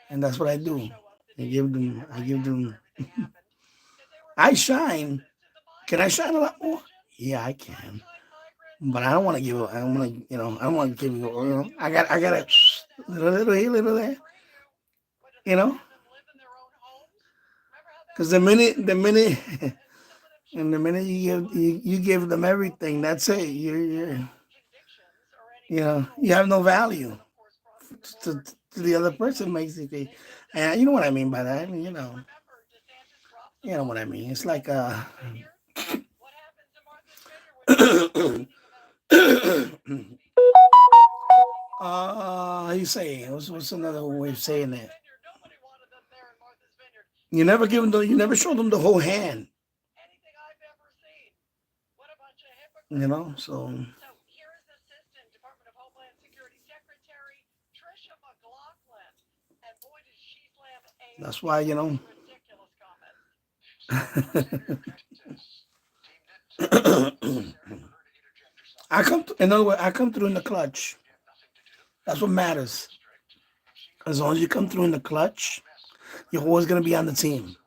And that's what I do. I give them. I shine. Can I shine a lot more? Yeah, I can. But I don't want to give. I don't want to. I don't want to give. I got a little here, little there. Because the minute, and the minute you give them everything, that's it. You have no value to the other person, basically. And you know what I mean by that. You know what I mean. It's like how you say it? What's another way of saying that? You never you never show them the whole hand. So that's why, in other words, I come through in the clutch. That's what matters. As long as you come through in the clutch, you're always going to be on the team.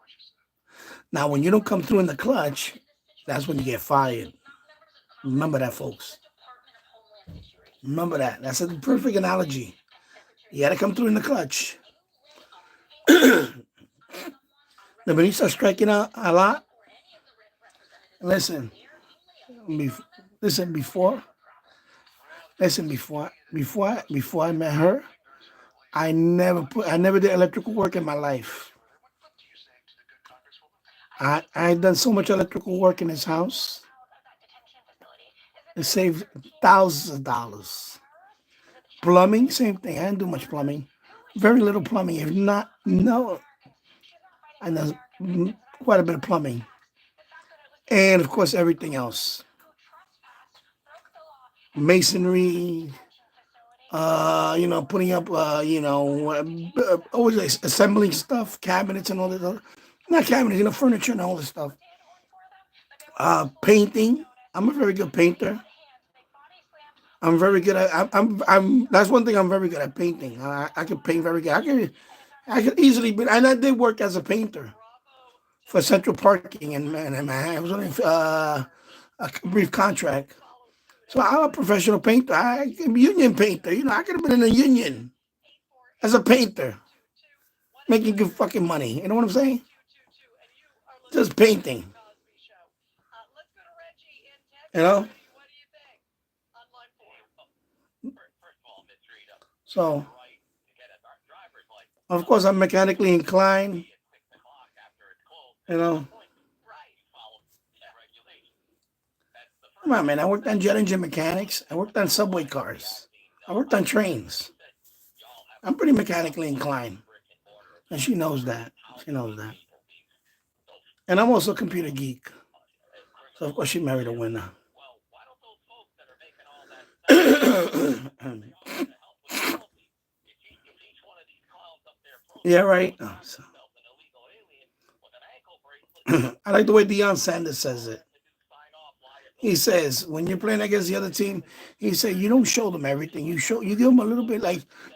Now, when you don't come through in the clutch, that's when you get fired. Remember that, folks. Remember that. That's a perfect analogy. You got to come through in the clutch. Then when you start striking out a lot, listen, before I met her, I never did electrical work in my life. I done so much electrical work in this house. It saved thousands of dollars. Plumbing, same thing. I didn't do much plumbing. Very little plumbing. If not, no. I know quite a bit of plumbing. And, of course, everything else. Masonry, putting up, always assembling stuff, cabinets and all this other. Not cabinets, furniture and all this stuff. Painting. I'm a very good painter. I'm very good at. I'm. That's one thing I'm very good at, painting. I can paint very good. I could easily. And I did work as a painter for Central Parking and I was on a brief contract. So I'm a professional painter. I'm a union painter. I could have been in a union as a painter, making good fucking money. You know what I'm saying? Just painting. So, of course, I'm mechanically inclined. Come on, man. I worked on jet engine mechanics. I worked on subway cars. I worked on trains. I'm pretty mechanically inclined. And she knows that. And I'm also a computer geek. So, of course, she married a winner. Yeah, right. I like the way Deion Sanders says it. He says, when you're playing against the other team, he said, you don't show them everything. You give them a little bit,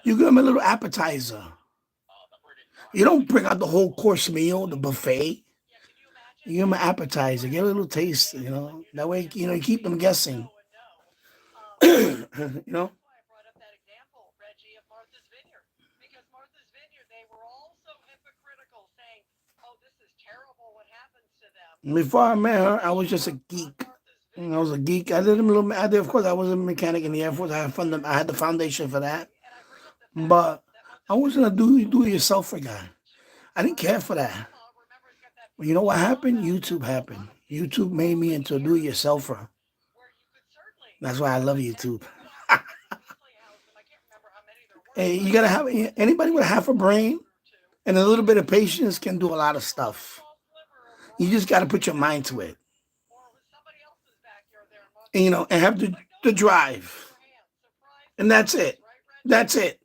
you give them a little appetizer. You don't bring out the whole course meal, the buffet. You give them an appetizer, get a little taste, That way, you keep them guessing. Before I met her, I was just a geek. I was a geek. Of course, I was a mechanic in the Air Force. I had the foundation for that. But I wasn't a do-it-yourselfer guy. I didn't care for that. But you know what happened? YouTube happened. YouTube made me into a do-it-yourselfer. That's why I love YouTube. Hey, you gotta have anybody with half a brain. And a little bit of patience can do a lot of stuff. You just got to put your mind to it. And, and have the drive. And that's it. That's it.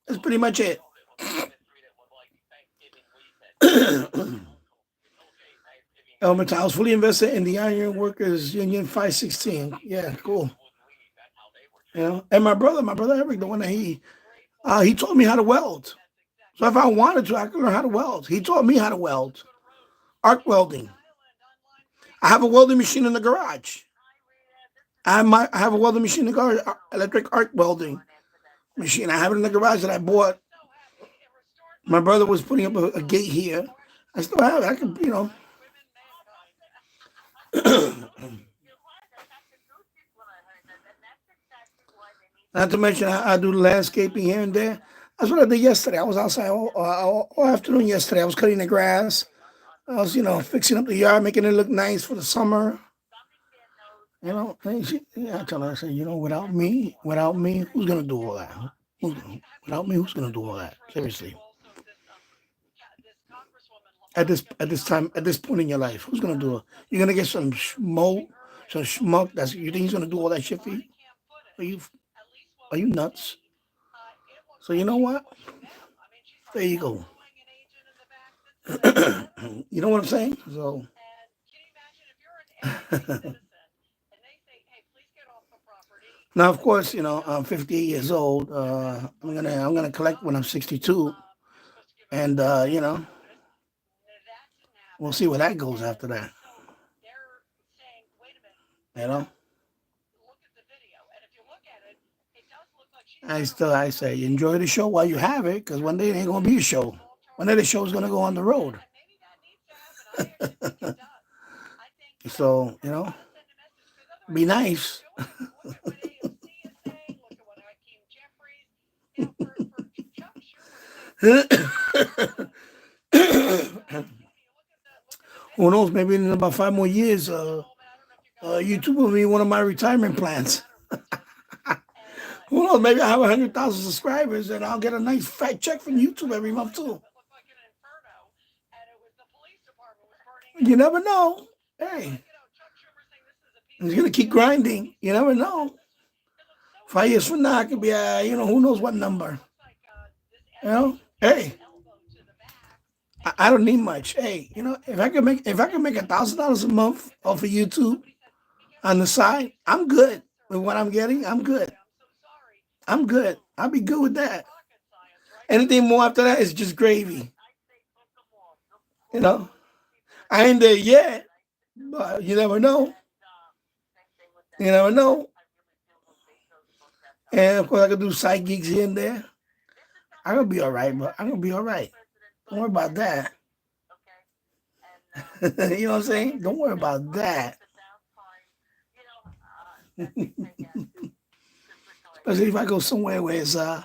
That's pretty much it. Elmerton, I was fully invested in the Iron Workers Union 516. Yeah, cool. And my brother Eric, the one that he taught me how to weld. So if I wanted to, I could learn how to weld. He taught me how to weld. Arc welding. I have a welding machine in the garage. I have a welding machine in the garage, electric arc welding machine. I have it in the garage that I bought. My brother was putting up a gate here. I still have it. I can, Not to mention, I do landscaping here and there. That's what I did yesterday. I was outside all afternoon yesterday. I was cutting the grass. I was, fixing up the yard, making it look nice for the summer. I tell her, I said, without me, who's gonna do all that? Without me, who's gonna do all that? Seriously. At this point in your life, who's gonna do it? You're gonna get some schmuck you think he's gonna do all that shit for you? Are you nuts? So you know what? There you go. You know what I'm saying? So now, of course, I'm 58 years old. I'm gonna collect when I'm 62, and we'll see where that goes after that. I say enjoy the show while you have it, because one day it ain't gonna be a show. One day the show's gonna go on the road. So be nice. Who knows? Maybe in about 5 more years, YouTube will be one of my retirement plans. Who knows? Maybe I have 100,000 subscribers and I'll get a nice fat check from YouTube every month too. You never know. Hey, he's gonna keep grinding. You never know. 5 years from now, I could be, who knows what number. Hey, I don't need much. Hey, if I can make $1,000 a month off of YouTube on the side, I'm good with what I'm getting. I'm good. I'll be good with that. Anything more after that is just gravy. I ain't there yet, but you never know. And of course, I could do side gigs here and there. I'm gonna be all right, but I'm gonna be all right. Don't worry about that. You know what I'm saying? Don't worry about that. Especially if I go somewhere where it's, I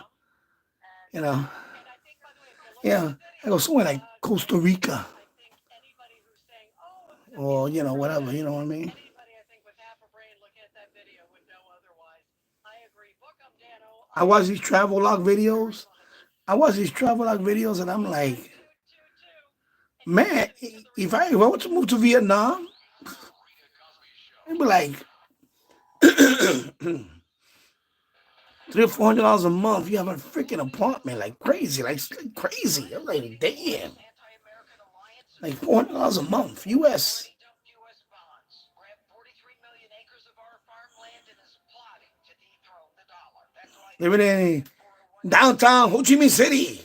go somewhere like Costa Rica. Or, whatever, you know what I mean? I watch these travel log videos. And I'm like, man, if I were to move to Vietnam, it'd be like $300 or $400 a month. You have a freaking apartment, like crazy. I'm like, damn. Like $400 a month, US. Living in downtown Ho Chi Minh City.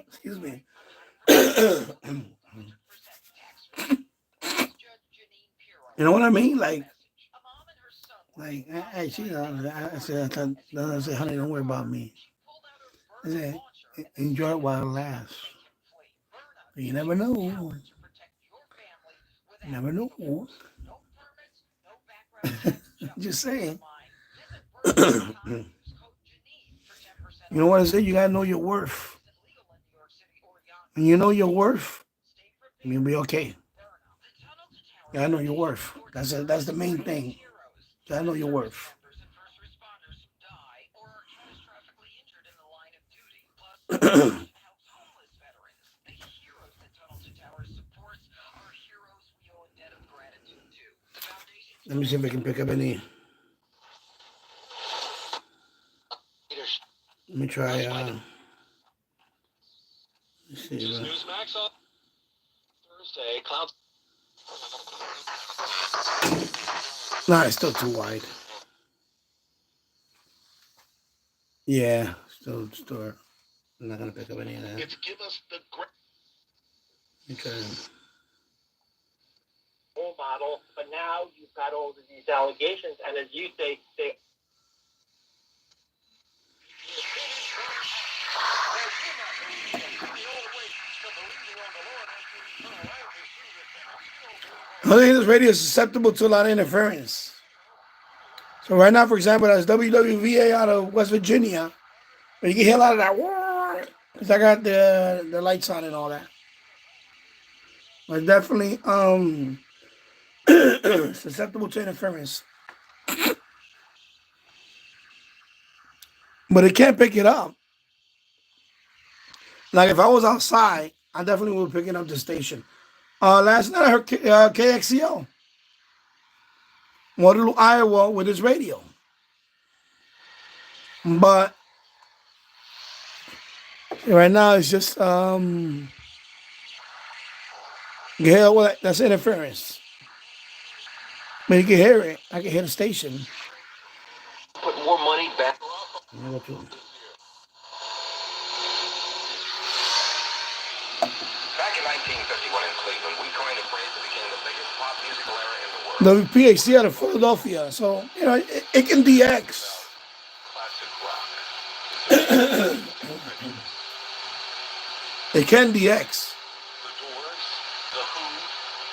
Excuse me. You know what I mean? I said, honey, don't worry about me. I said, enjoy it while it lasts. But you never know. Just saying. You know what I say? You gotta know your worth. When you know your worth, you'll be okay. You gotta know your worth. That's the main thing. You gotta know your worth. Let me see if I can pick up any. Let me try. Let's see. Newsmax on Thursday. Clouds. Nah, it's still too wide. Yeah, still. I'm not gonna pick up any of that. It's give us the Okay. Role model, but now you've got all of these allegations, and as you say, I think this radio is susceptible to a lot of interference. So right now, for example, that's WWVA out of West Virginia. But you can hear a lot of that. Because I got the lights on and all that. But definitely susceptible to interference. But it can't pick it up. Like if I was outside, I definitely would be picking up the station. Last night I heard KXCO. Waterloo, Iowa with his radio. But right now it's just yeah, well, that's interference. But you can hear it. I can hear the station. Put more money back. Back in 1951 in Cleveland, we coined a phrase that became the biggest pop musical era in the world. WPAC out of Philadelphia. So, you know, it can DX. Classic rock. It can DX. The Doors, The Who,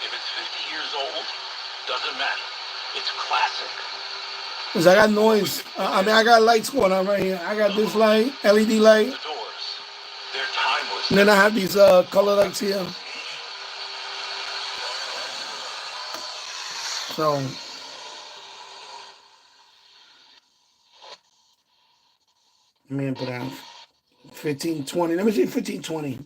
if it's 50 years old, doesn't matter. It's classic. Because I got noise. I got lights going on right here. I got this light, LED light. The Doors, they're timeless. And then I have these color lights here. So, let me put out 1520. Let me see 1520.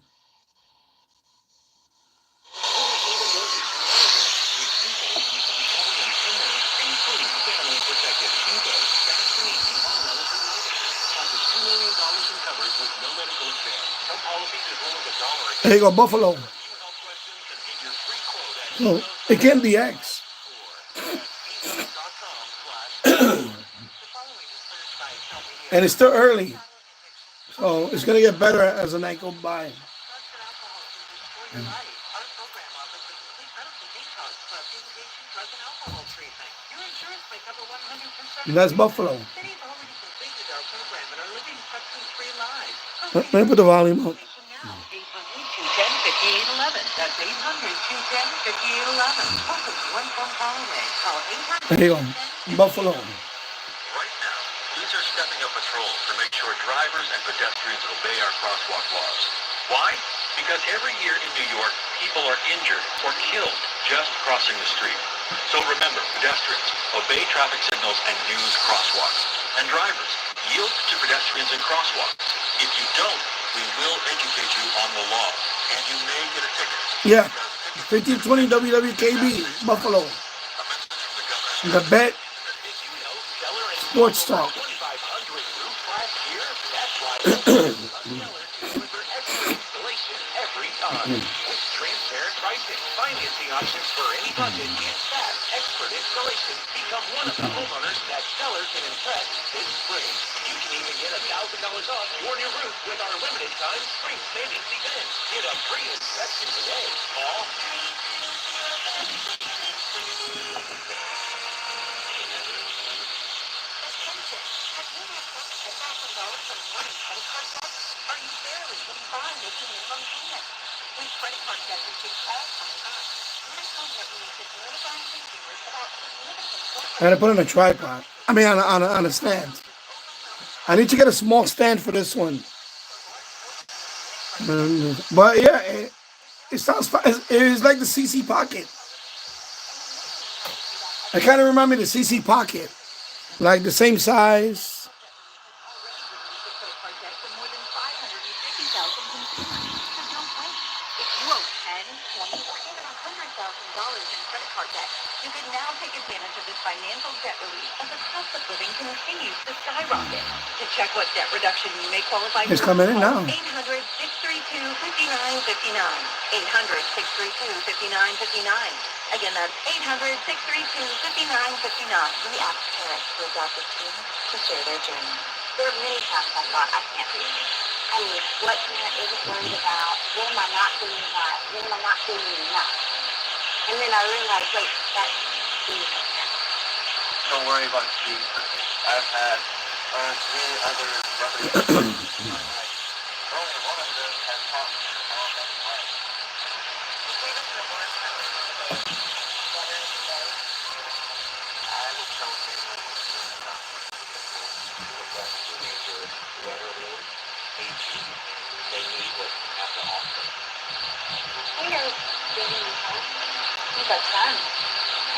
There you go, Buffalo. No, it can be X. And it's still early. So it's going to get better as the night goes by. And that's Buffalo. Let me put the volume up. There you go. Buffalo. Right now, police are stepping up patrols to make sure drivers and pedestrians obey our crosswalk laws. Why? Because every year in New York, people are injured or killed just crossing the street. So remember, pedestrians, obey traffic signals and use crosswalks. And drivers, yield to pedestrians and crosswalks. If you don't, we will educate you on the law, and you may get a ticket. Yeah, 1520 WWKB, Buffalo. The Bet Sports Talk. Transparent pricing, financing options for any budget, and fast, expert installation. Become one of the homeowners that sellers can impress this spring. You can even get $1,000 off your new roof with our limited time spring savings event. Get a free inspection today. Call. I had to put it on a tripod. I mean, on a stand. I need to get a small stand for this one. But yeah, it sounds fun. It's like the CC Pocket. I kind of remind me of the CC Pocket. Like the same size. in credit card debt. You can now take advantage of this financial debt relief as the cost of living continues to skyrocket. To check what debt reduction you may qualify for, It's coming in now. 800-632-5959. 800-632-5959. Again, that's 800-632-5959. We ask parents to adopt a team to share their journey. There are many times I thought I can't do it. I mean, what parent isn't worried about? What am I not doing right? When am I not doing enough? And then I realized, wait, that's easy. Don't worry about Steve. I've had many other brothers. Only one of them has taught me all that life. I will tell anyone who's doing something that teenager, whoever it is, needs you. They need what you have to offer. We know giving you hope. He's a son.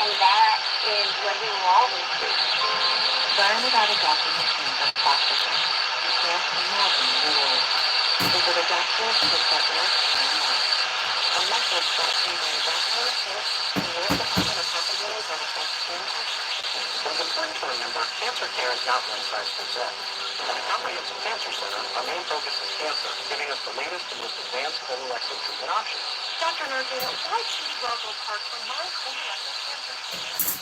And that is what we will always do. Learn about adopting a teen from foster care. You can't imagine the world. Visit adopters.org. A message brought to you by adopters, and the U.S. Department of Health and Human Services and It's important to remember, cancer care is not one size fits all. At the Comprehensive Cancer Center, our main focus is cancer, giving us the latest and most advanced colorectal treatment options. Dr. Nurkin, why choose Roswell Park for my colorectal cancer treatment?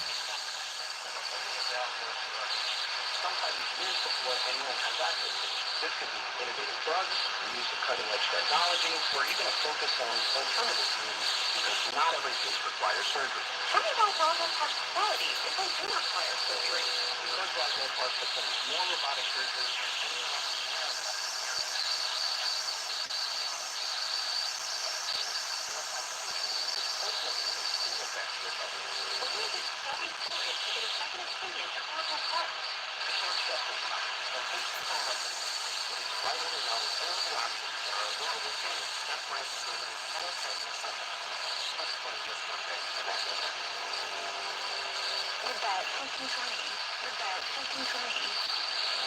Sometimes years before anyone has access to it. This could be innovative drugs, the use of cutting-edge technology, or even a focus on alternative means, because not every case requires surgery. Tell me about Roswell Park's quality if they do require surgery. Because Roswell Park performs more robotic surgery than anyone else in America.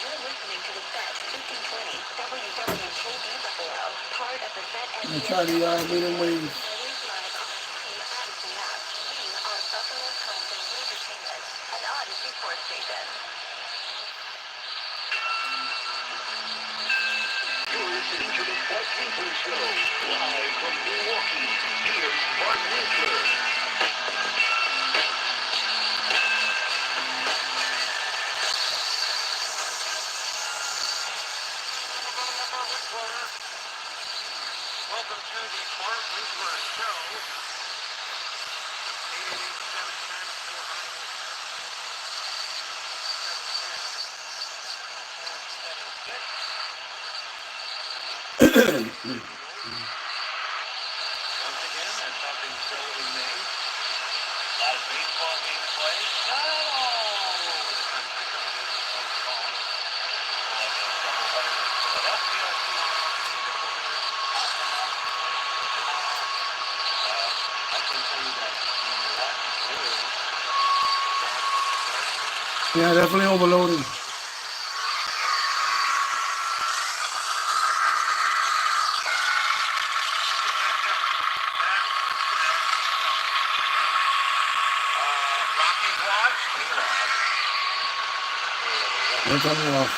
You're listening to the Vet 1520 WWJD Buffalo, part of the Vet I'm gonna try the medium wave. an Odyssey Sports Station. You're listening to the Bart Winkler Show, live from Milwaukee. Here's Bart Winkler. Welcome to the Bart Winkler Show. 888-777-476. Once again, that's up in Sullivan, Maine. A lot of baseball being played. Not all over the country. Some of it is postponed. Philadelphia I can tell you that in Milwaukee, Yeah, definitely overloading. Rockies watch. They're coming off.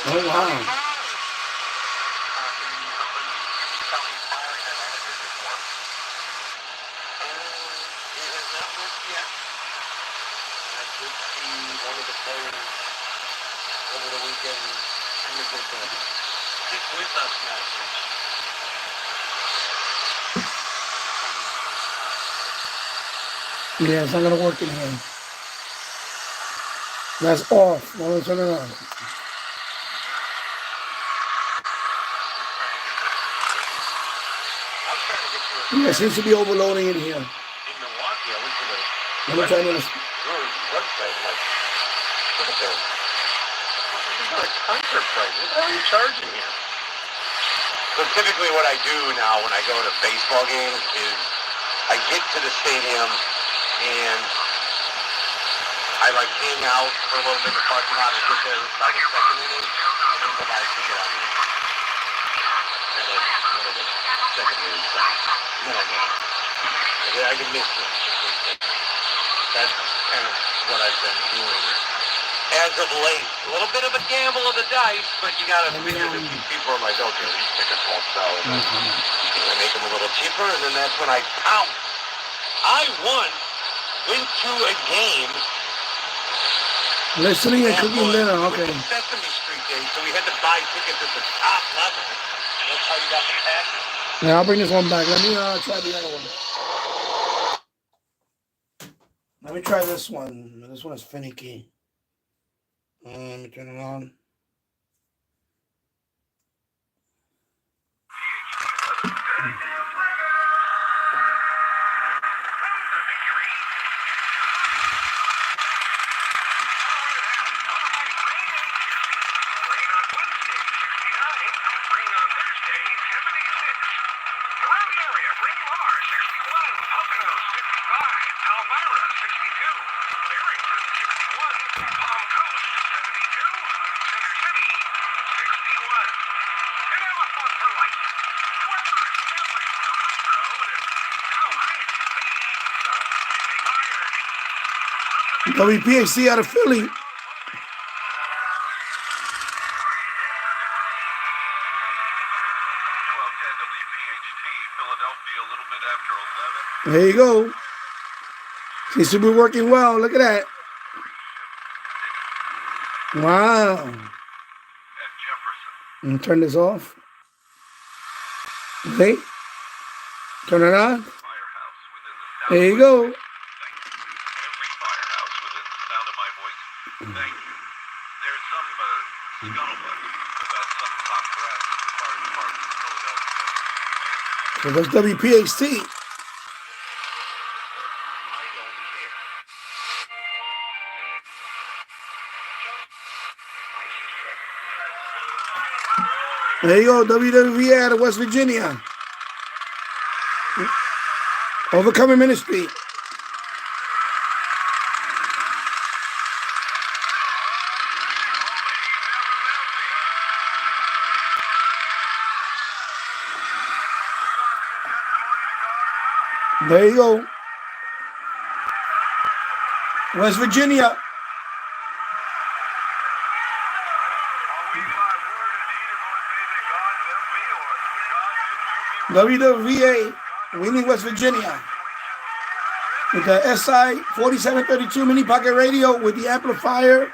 Oh wow. One of the players over the weekend kind of did the stick with us message. Yeah, it's not gonna work in here. That's off. No, turn it on. Yeah, it seems to be overloading in here. In Milwaukee, I went to the Let me try to. Brewers website, like, look at this. These are concert prices. What are you charging here? So typically what I do now when I go to baseball games is I get to the stadium and I like hang out for a little bit in the parking lot and get there by the second inning and then go buy a ticket on the second inning. I can miss it. That's kind of what I've been doing as of late. A little bit of a gamble of the dice, but you gotta figure that these people are like, okay, these tickets won't sell. And I make them a little cheaper, and then that's when I count. I once went to a game. Listening and cooking dinner, okay. Sesame Street Day, so we had to buy tickets at the top level. That's how you got the passes. Yeah, I'll bring this one back. Let me try the other one. Let me try this one. This one is finicky. Let me turn it on. WPHC out of Philly. There you go. Seems to be working well. Look at that. Wow. And turn this off. Okay. Turn it on. There you go. So that's WPHT. There you go, WWVA out of West Virginia. Overcoming Ministry. There you go. West Virginia. WWVA, Wheeling, West Virginia. With the SI 4732 mini pocket radio with the amplifier,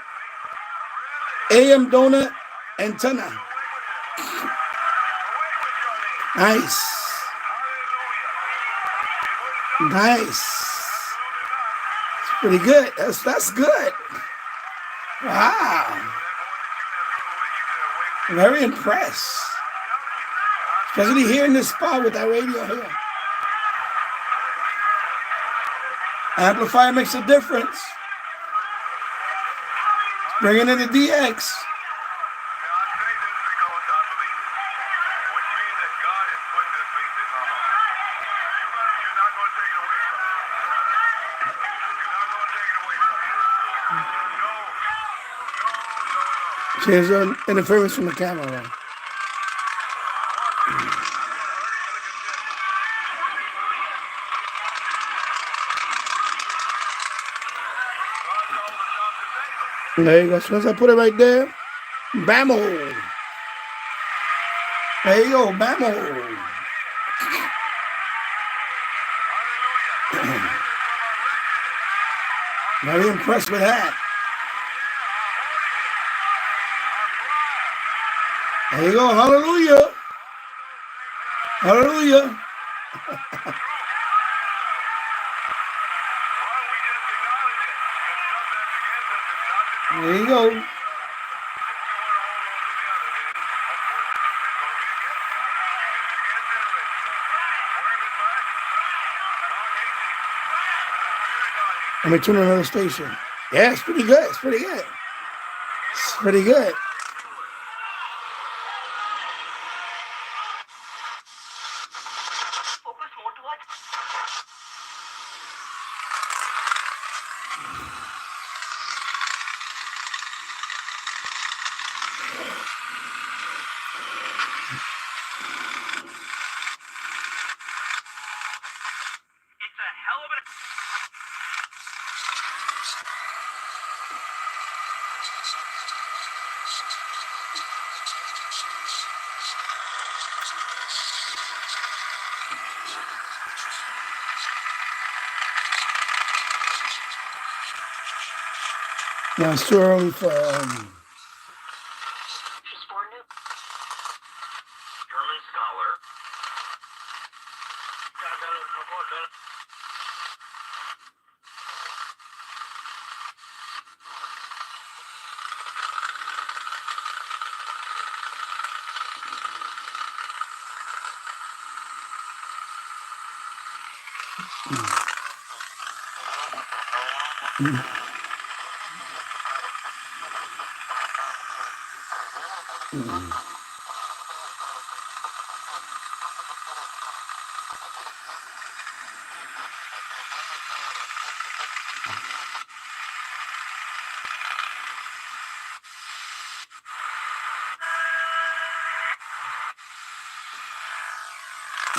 AM donut antenna. Nice. Nice. It's pretty good. That's good. Wow. Very impressed. Especially here in this spot with that radio here. Amplifier makes a difference. Bringing in the DX. There's an interference from the camera. Right? There you go. As soon as I put it right there, bammo. There you go, bammo. Very impressed with that. There you go, hallelujah. Hallelujah. There you go. Let me tune another station. Yeah, it's pretty good. It's pretty good. It's pretty good. Yeah, it's too early for. She's 4 new. German scholar.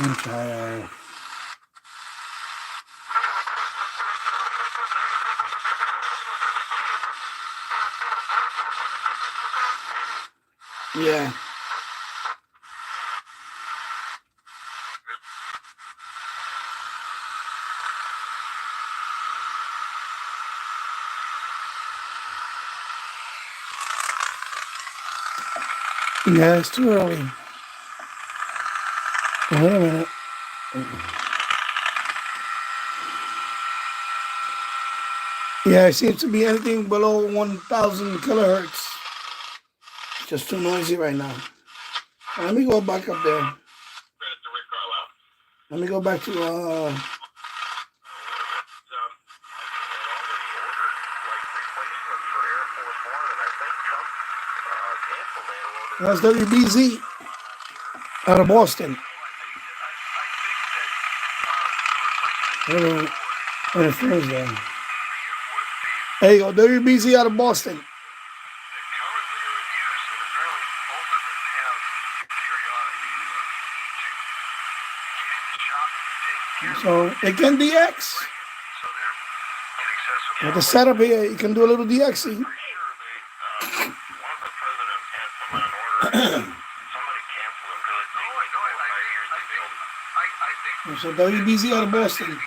Okay. Yeah. Yeah, it's too early. Wait a minute. Yeah, it seems to be anything below 1,000 kilohertz. It's just too noisy right now. Let me go back up there. Let me go back to that's WBZ out of Boston. And it feels there. There you go, WBZ out of Boston. So it can DX. With the setup here, you can do a little DXing. So WBZ out of Boston.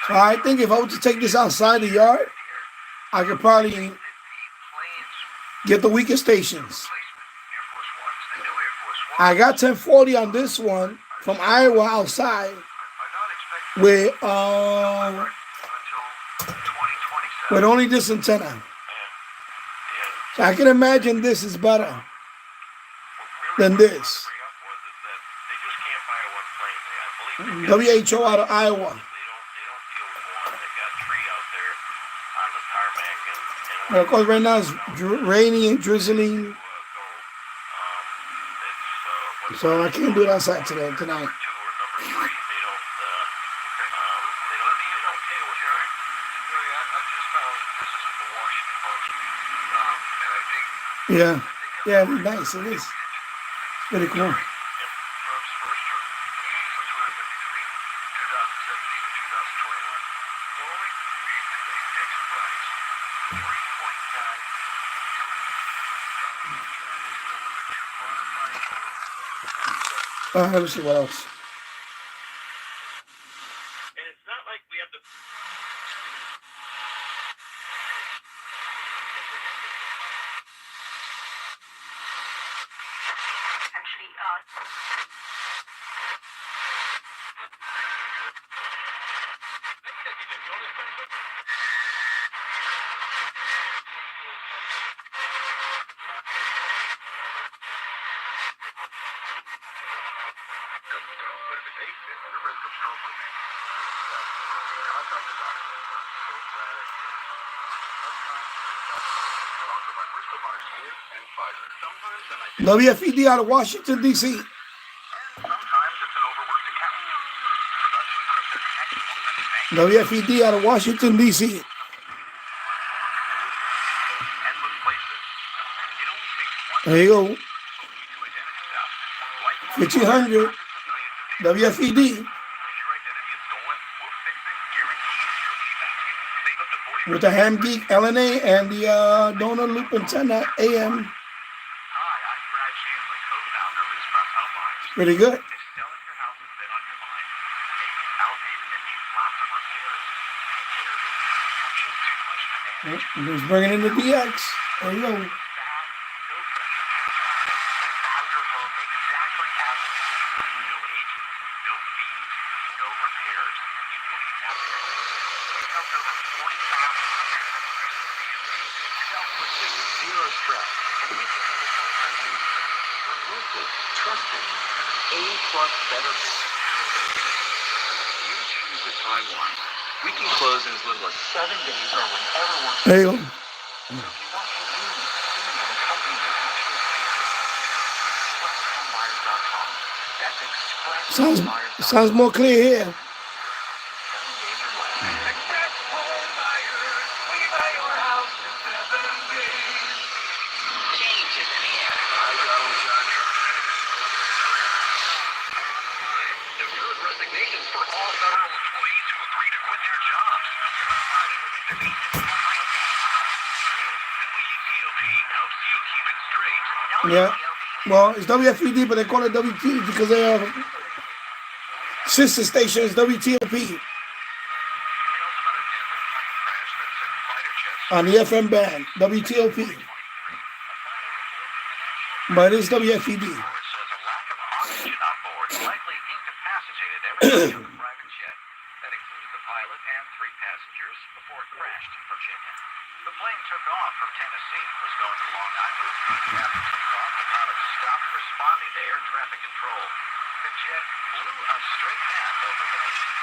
So I think if I were to take this outside the yard, I could probably get the weaker stations. I got 1040 on this one from Iowa outside with only this antenna. So I can imagine this is better than this. WHO out of Iowa. But of course, right now it's raining and drizzling, so I can't do it outside tonight. Yeah, it'd be nice. It is. It's pretty cool. Let me see what else. And it's not like we have to. Actually, WFED out of Washington, D.C. WFED out of Washington, D.C. There you go. 1500 WFED. with the Ham Geek LNA and the Donor Loop Antenna AM. Hi, I'm Brad Chandler, co-founder of Express Homelines. Pretty good. If selling your house has been on your mind, maybe it's outdated and needs lots of repairs. There is just too much to manage. He's bringing in the DX. There you go. Bad, no pressure. And now your home exactly as it is. No agents, no fees, no repairs. You can be happy. We helped over 40,000 self-pursuit, zero stress, and we can do the same for you. Remove this, trusted, A+ better business. You choose the Taiwan. We can close in as little as 7 days or whenever works. There you go. So if you want convenience, premium, and company that actually expresshomebuyer.com. That's express. Sounds more clear here. 7 days or less. Express Home Buyers. We buy your house in 7 days. Change is in the air. Deferred resignations for all federal employees who agree to quit their jobs. NYUTOP helps you keep it straight. Yeah. Well, it's WFED, but they call it WT because they are sister stations, WTOP. On the FM band, WTOP. But it's WFED. It says a lack of oxygen on board likely incapacitated everyone on the private jet. That included the pilot and 3 passengers before it crashed in Virginia. The plane took off from Tennessee, was going to Long Island. After takeoff, the pilot stopped responding to air traffic control. The jet flew a straight path over the nation,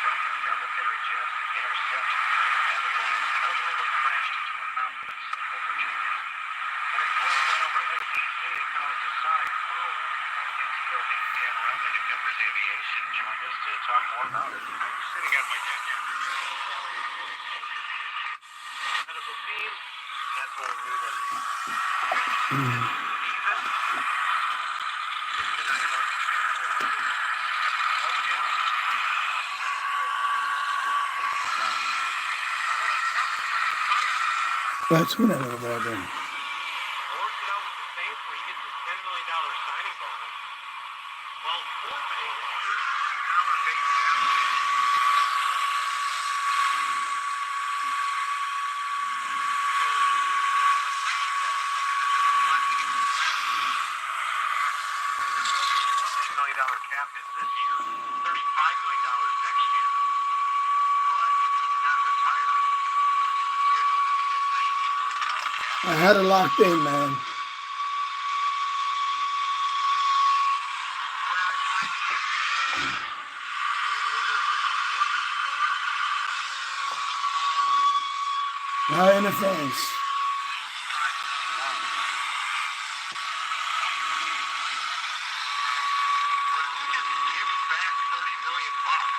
from military jets to interceptions, and the plane ultimately crashed into a mountain in central Virginia. When the plane went overhead DC, it caused a sonic boom. WTOP Dan Roman, who covers aviation, joined us to talk more about it. I was sitting on my deck after medical team. That's when we knew that. That's what I know about them. Worked it out with the Saints where he gets his $10 million signing bonus. While forfeiting a $30 million base salary. $10 million cap hit this year, $35 million next year. But if he did not retire, it was scheduled to be a $90 million cap. I had it locked in, man. Not in the fence. But if we just give back $30 million bucks,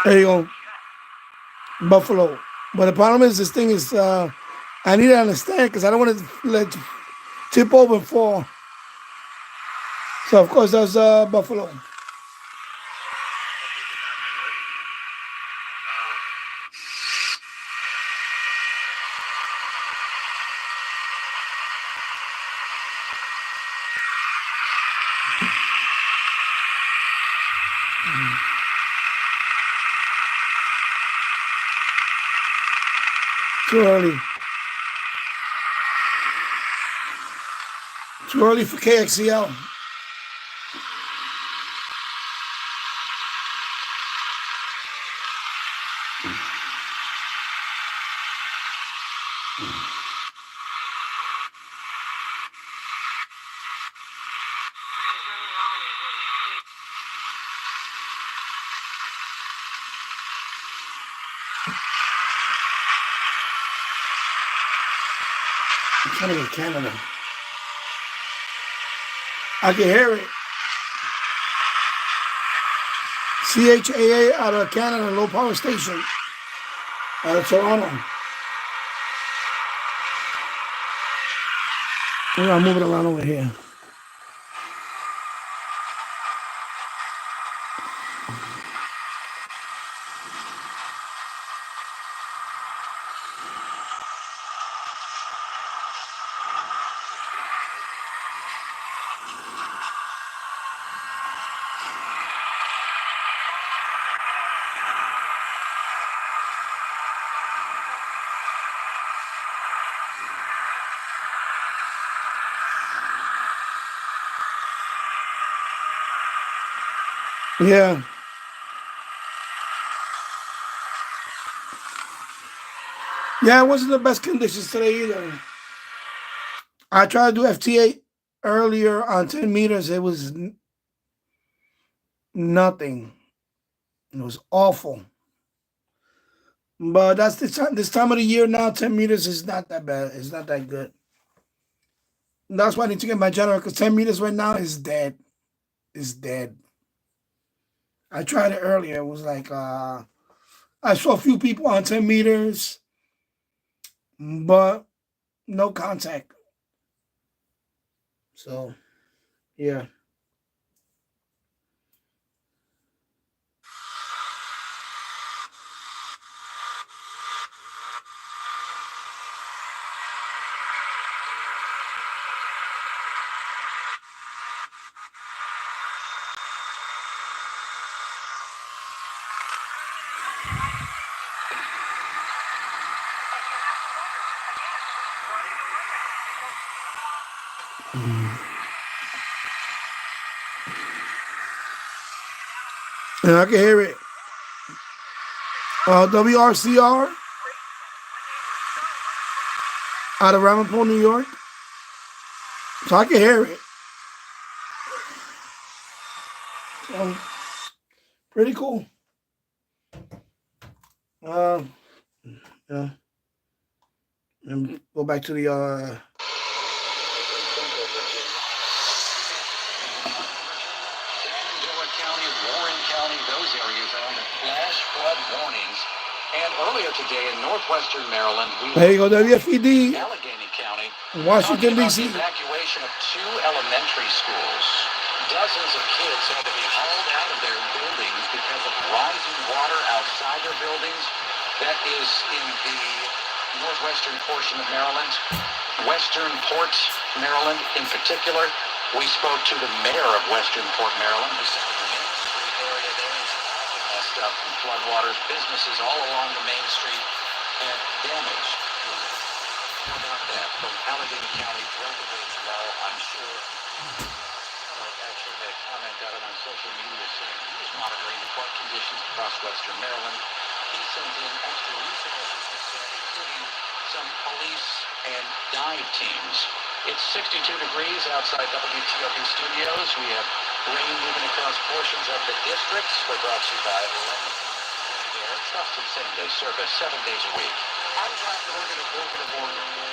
There you go. Buffalo. But the problem is, this thing is, I need to understand because I don't want to let it tip over and fall. So, of course, that's Buffalo. Too early. Too early for KXCL. I'm trying to get Canada. I can hear it. CHAA out of Canada, low power station out of Toronto. I'm moving around over here. Yeah. Yeah, it wasn't the best conditions today either. I tried to do FTA earlier on 10 meters. It was nothing. It was awful. But that's this time of the year now. 10 meters is not that bad. It's not that good. That's why I need to get my general, because 10 meters right now is dead. It's dead. I tried it earlier. It was like I saw a few people on 10 meters, but no contact. So, yeah. And I can hear it. WRCR out of Ramapo, New York. So I can hear it. So, pretty cool. Yeah. And go back to the Those areas are under flash flood warnings. And earlier today in northwestern Maryland, there you go, WFED, Allegheny County, Washington, D.C. The evacuation of 2 elementary schools. Dozens of kids had to be hauled out of their buildings because of rising water outside their buildings. That is in the northwestern portion of Maryland, Western Port, Maryland in particular. We spoke to the mayor of Western Port, Maryland, who said the Main Street area there is messed up from floodwaters. Businesses all along the Main Street had damage. How about that? From Allegheny County, Brenda Wall, I'm sure. Actually had a comment out on social media saying he was monitoring the flood conditions across Western Maryland. He sends in extra resources, including some police and dive teams. It's 62 degrees outside WTOP studios. We have rain moving across portions of the districts. We're brought to you by their trusted same-day service, 7 days a week. I'm John Morgan.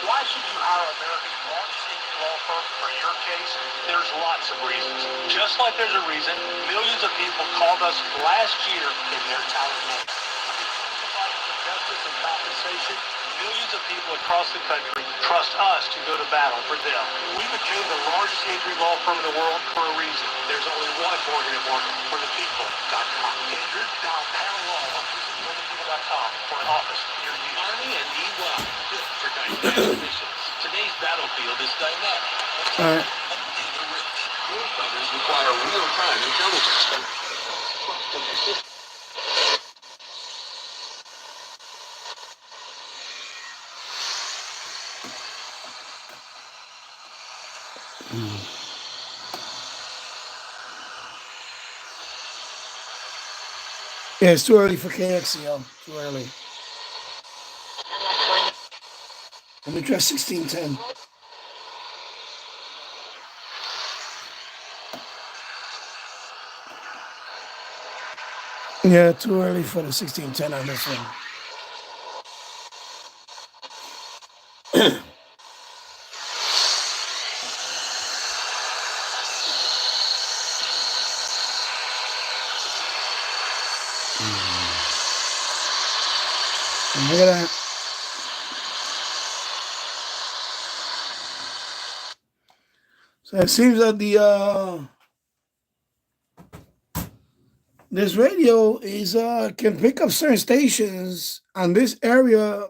Why should you hire America's largest injury law firm for your case? There's lots of reasons. Just like there's a reason millions of people called us last year in their time of need. Providing justice and compensation, millions of people across the country trust us to go to battle for them. We became the largest injury law firm in the world for a reason. There's only one Morgan & Morgan for the people.com. Injured, dial paralaw on people.com for an office near you. Army and need well. Good for dynamic missions. Today's battlefield is dynamic. All right. Your fighters require real-time intelligence. Yeah, it's too early for KXCL. Too early. Let me try 1610. Yeah, too early for the 1610 on this one. Look at that. So it seems that this radio is can pick up certain stations on this area,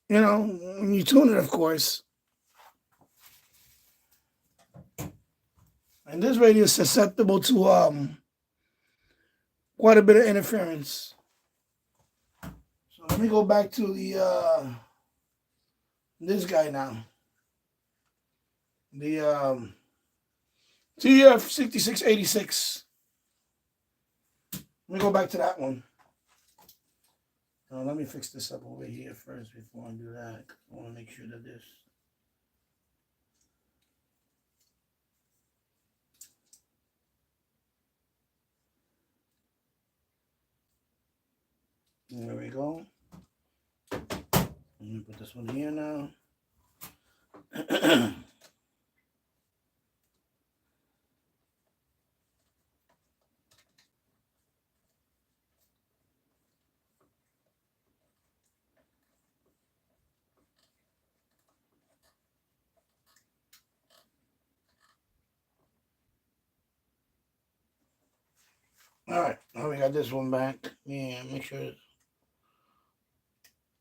you know, when you tune it, of course. And this radio is susceptible to quite a bit of interference. So let me go back to the this guy now. The TF 6686. Let me go back to that one. Let me fix this up over here first before I do that. I want to make sure that this. There we go. Let me put this one here now. All right, now we got this one back. Yeah, make sure it's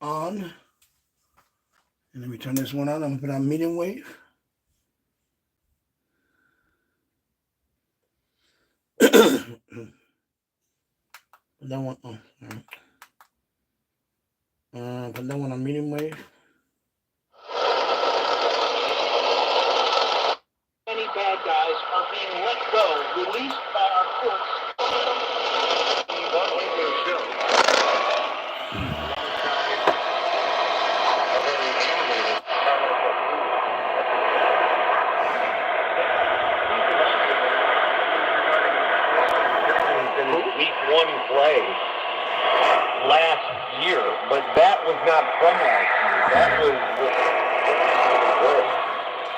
on. And let me turn this one on. I'm gonna put on medium wave. Put that one on. Put that one on medium wave. Many bad guys are being let go, released by our courts. Week one play last year, but that was not from last year. That was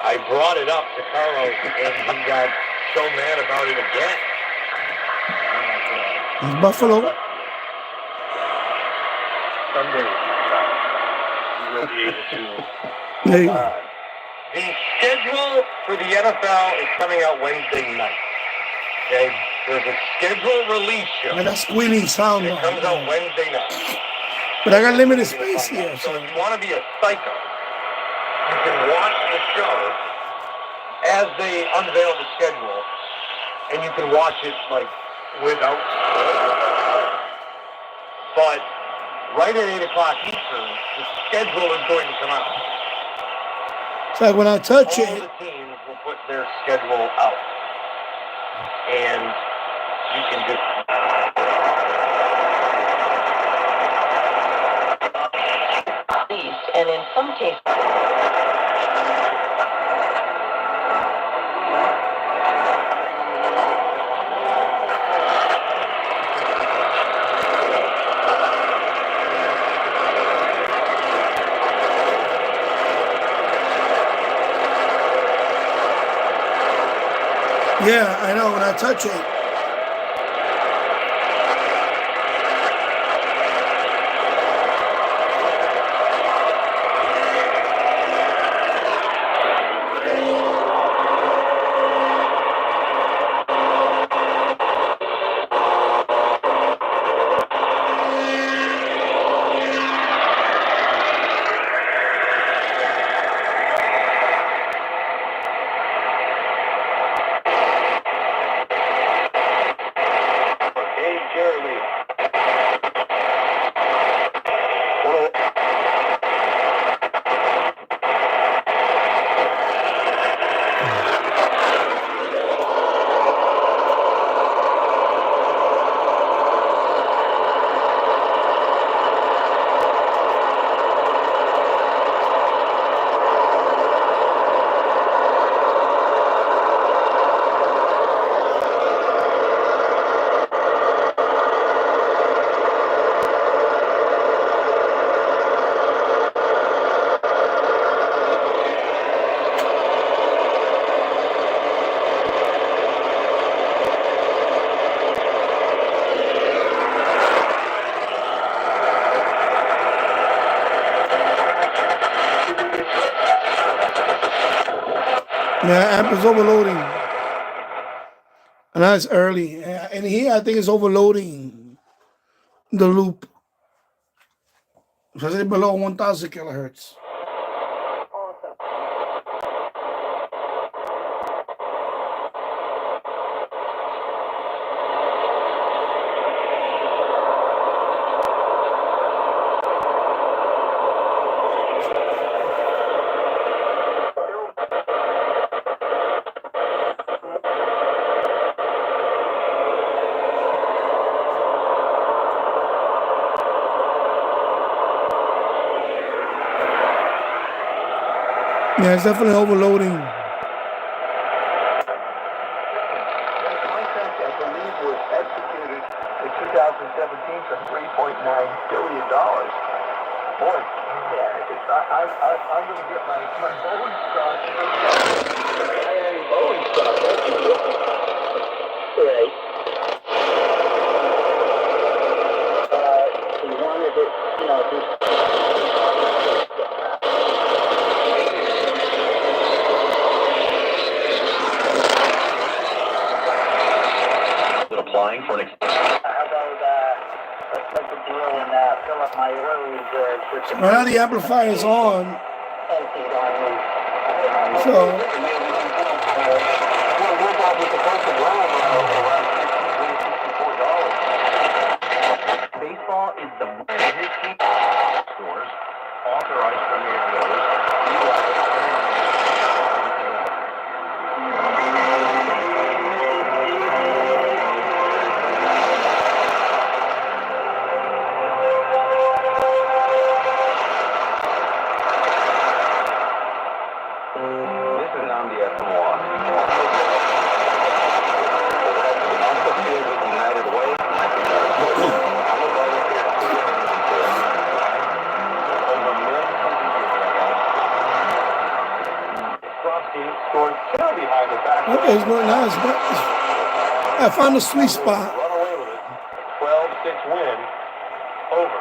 I brought it up to Carlos, and he got so mad about it again. It's Buffalo. Sunday, you will be able to. There you go. The schedule for the NFL is coming out Wednesday night. Okay, there's a schedule release show. Man, that squealing sound. It comes out Wednesday night. But I got limited space here. So if you want to be a psycho, you can watch the show as they unveil the schedule, and you can watch it like without. But right at 8 o'clock Eastern, the schedule is going to come out. It's like when I touch All it. the teams will put their schedule out, and you can do. And in some cases, Yeah, I know when I touch it. Yeah, amp is overloading. And that's early. And here I think it's overloading the loop. Especially below 1000 kilohertz. Yeah, it's definitely overloading. My I believe, was executed in 2017 for $3.9 billion. Boy, yeah, I'm going to get my Boeing stock. Boeing stock, that's right. He wanted it, just applying for an how about let's make a deal and fill up my oil reserves with some Right now the amplifier is on. empty on me. So We're about with the price of oil around $64. baseball is the stores authorized for radios. This is Namdi Esmoa. United Way. Scored two behind the back. okay, it's going nice. I found a sweet spot. Run away with it. 12-6 win over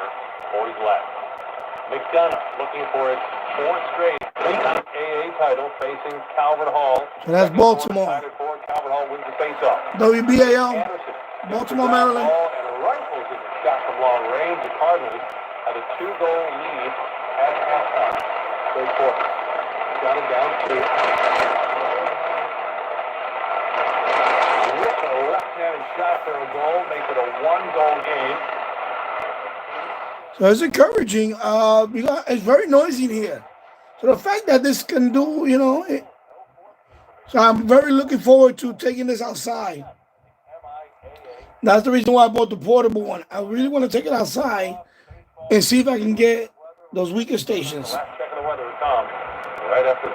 boys left. McDonough looking for its fourth straight three-time AA title facing Calvin Hall. So that's Baltimore. Calvin Hall wins the face-off. WBAL, Anderson, Baltimore, Maryland. ball and rifles in the shot from long range. The Cardinals had a 2-goal lead at halftime. Third quarter. Got it down to with a left-handed shot for a goal, makes it a 1-goal game. So it's encouraging. It's very noisy in here. So the fact that this can do, so I'm very looking forward to taking this outside. That's the reason why I bought the portable one. I really want to take it outside and see if I can get those weaker stations. Last check of the weather, Tom, right after.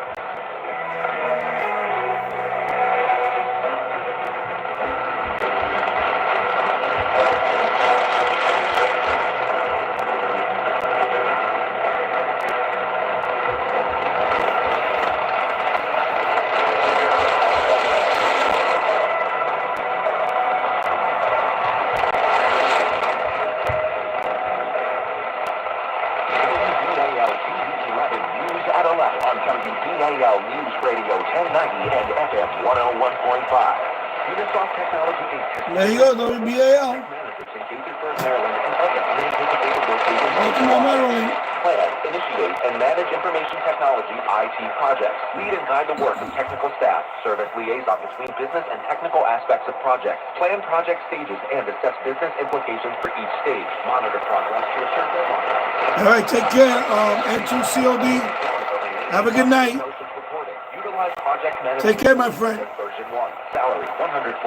WBAL News Radio 1090 and FM 101.5. Unisoft Technology Inc. There you go, WBAL. Managers in Gaithersburg, Maryland, and other unanticipated locations. Baltimore, Maryland. Plan, initiate, and manage information technology IT projects. Lead and guide the work of technical staff. Serve as liaison between business and technical aspects of projects. Plan project stages and assess business implications for each stage. Monitor progress to assure deadlines. All right, take care. N2COD. Have a good night. Utilize project management. Take care, my friend. Version 1. Salary $148,034.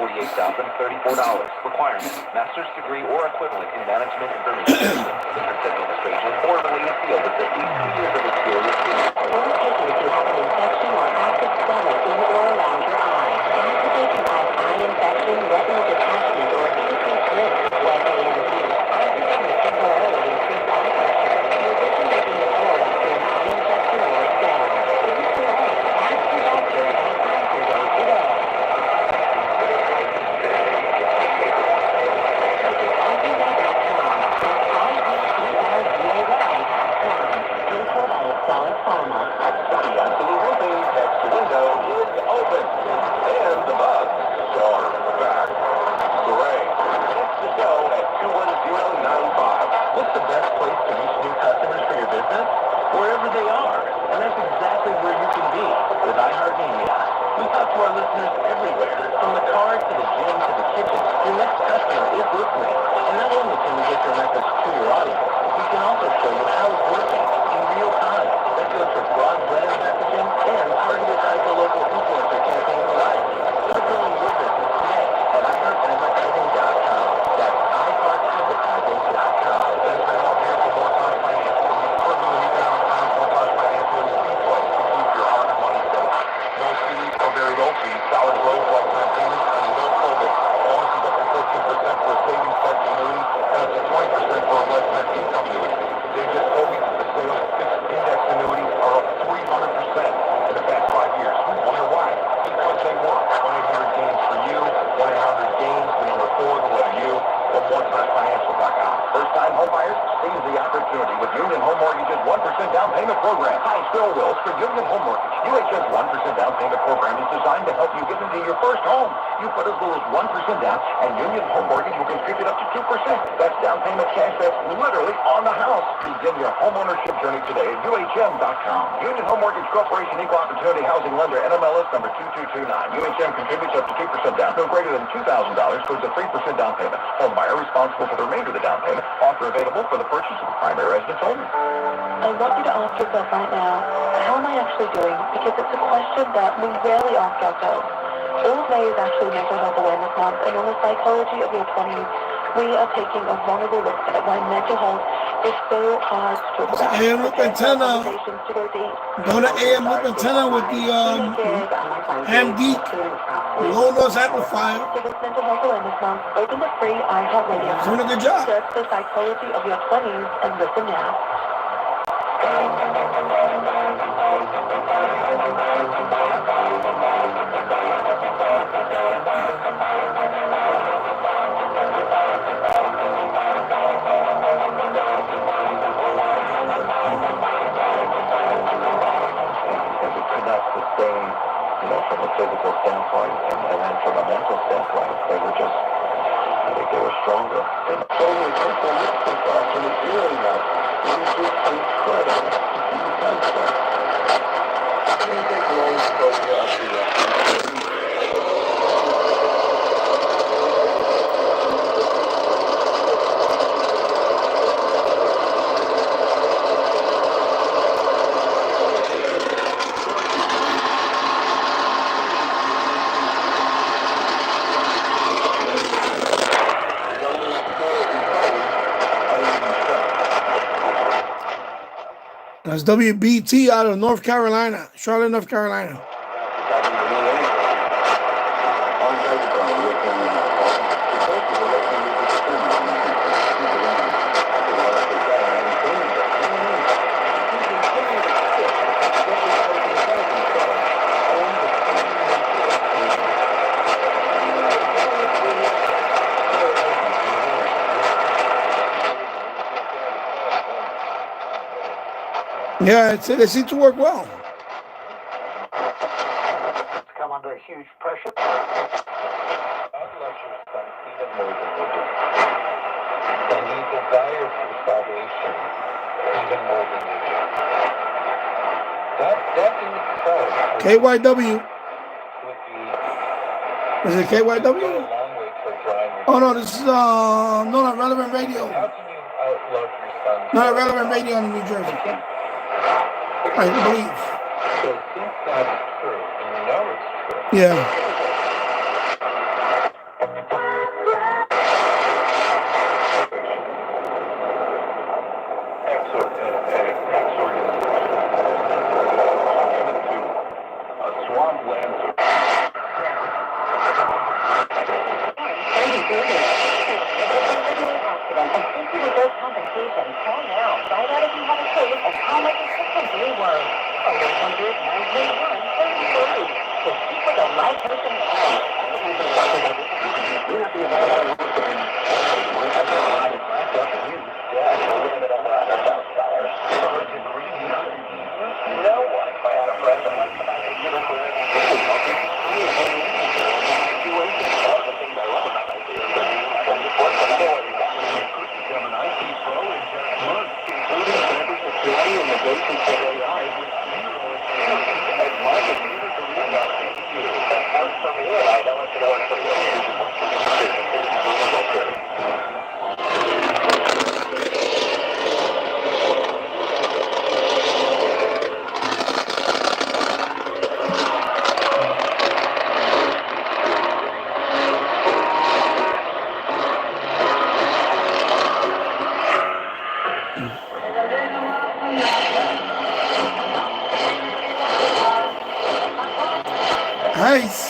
Requirements: master's degree or equivalent in management information systems, business administration, or related field with at least 2 years of experience. All patients who have an infection or active swelling in or around your eye. Activation has eye infection, retinal detachment, or increased risk of wet AMD. Eye may temporarily increase eye pressure. In addition to being told after an eye infection or exam. Please delay. Ask your doctor and eye survey today. Solid Pharma. The opening text window is open. home buyers, seize the opportunity with Union Home Mortgage's 1% down payment program. Hi, it's Bill Wills for Union Home Mortgage. UHM's 1% down payment program is designed to help you get into your first home. You put as little as 1% down, and Union Home Mortgage will contribute up to 2%. That's down payment cash that's literally on the house. Begin your home ownership journey today at UHM.com. Union Home Mortgage Corporation, Equal Opportunity Housing Lender, NMLS number 2229. UHM contributes up to 2% down, no greater than $2,000 towards a 3% down payment. Home buyer responsible for the remainder of the down payment. Offer available for the purchase of a primary residence only. I want you to ask yourself right now, how am I actually doing? Because it's a question that we rarely ask ourselves. All of May is actually Mental Health Awareness Month, and on the psychology of your 20s, we are taking a vulnerable look at why mental health is so hard to talk about. AM Look Antenna. To go deep. Go to AM Look Antenna with the Hamgeek low-loss amplifier. For this Mental Health Awareness Month, open the free iHeartRadio app. Doing a good job. Search the psychology of your 20s and listen now. From a physical standpoint and then from a mental standpoint, they were stronger. And totally pessimistic after the hearing that. It was just incredible. I think they can only go after that. That's WBT out of North Carolina, Charlotte, North Carolina. Yeah, they seem to work well. Come under huge pressure. God loves your son even more than you do. And he desires your salvation even more than you do. That in itself KYW. would be Is it KYW? a long way to drive. Oh no, this is not Relevant Radio. How can you outlove your son? Not Relevant Radio in New Jersey. I believe. So since that's true, and you know it's true. Yeah. Nice.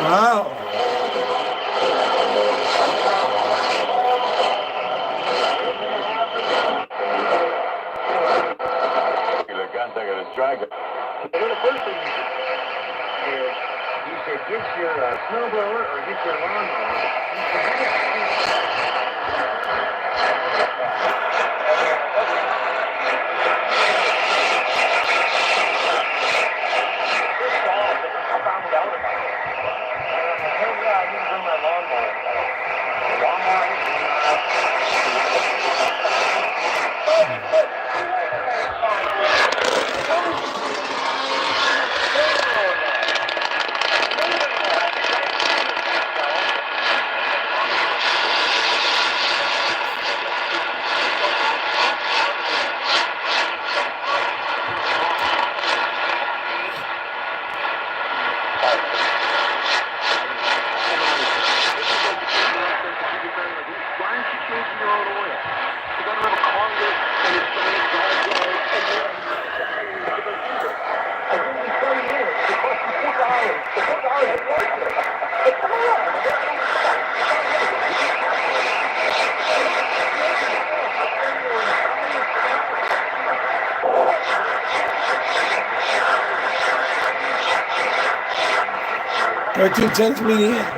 Wow. The first thing is, you it gets your snowblower or gets your lawnmower, you forget. $13.10 meeting. Yep.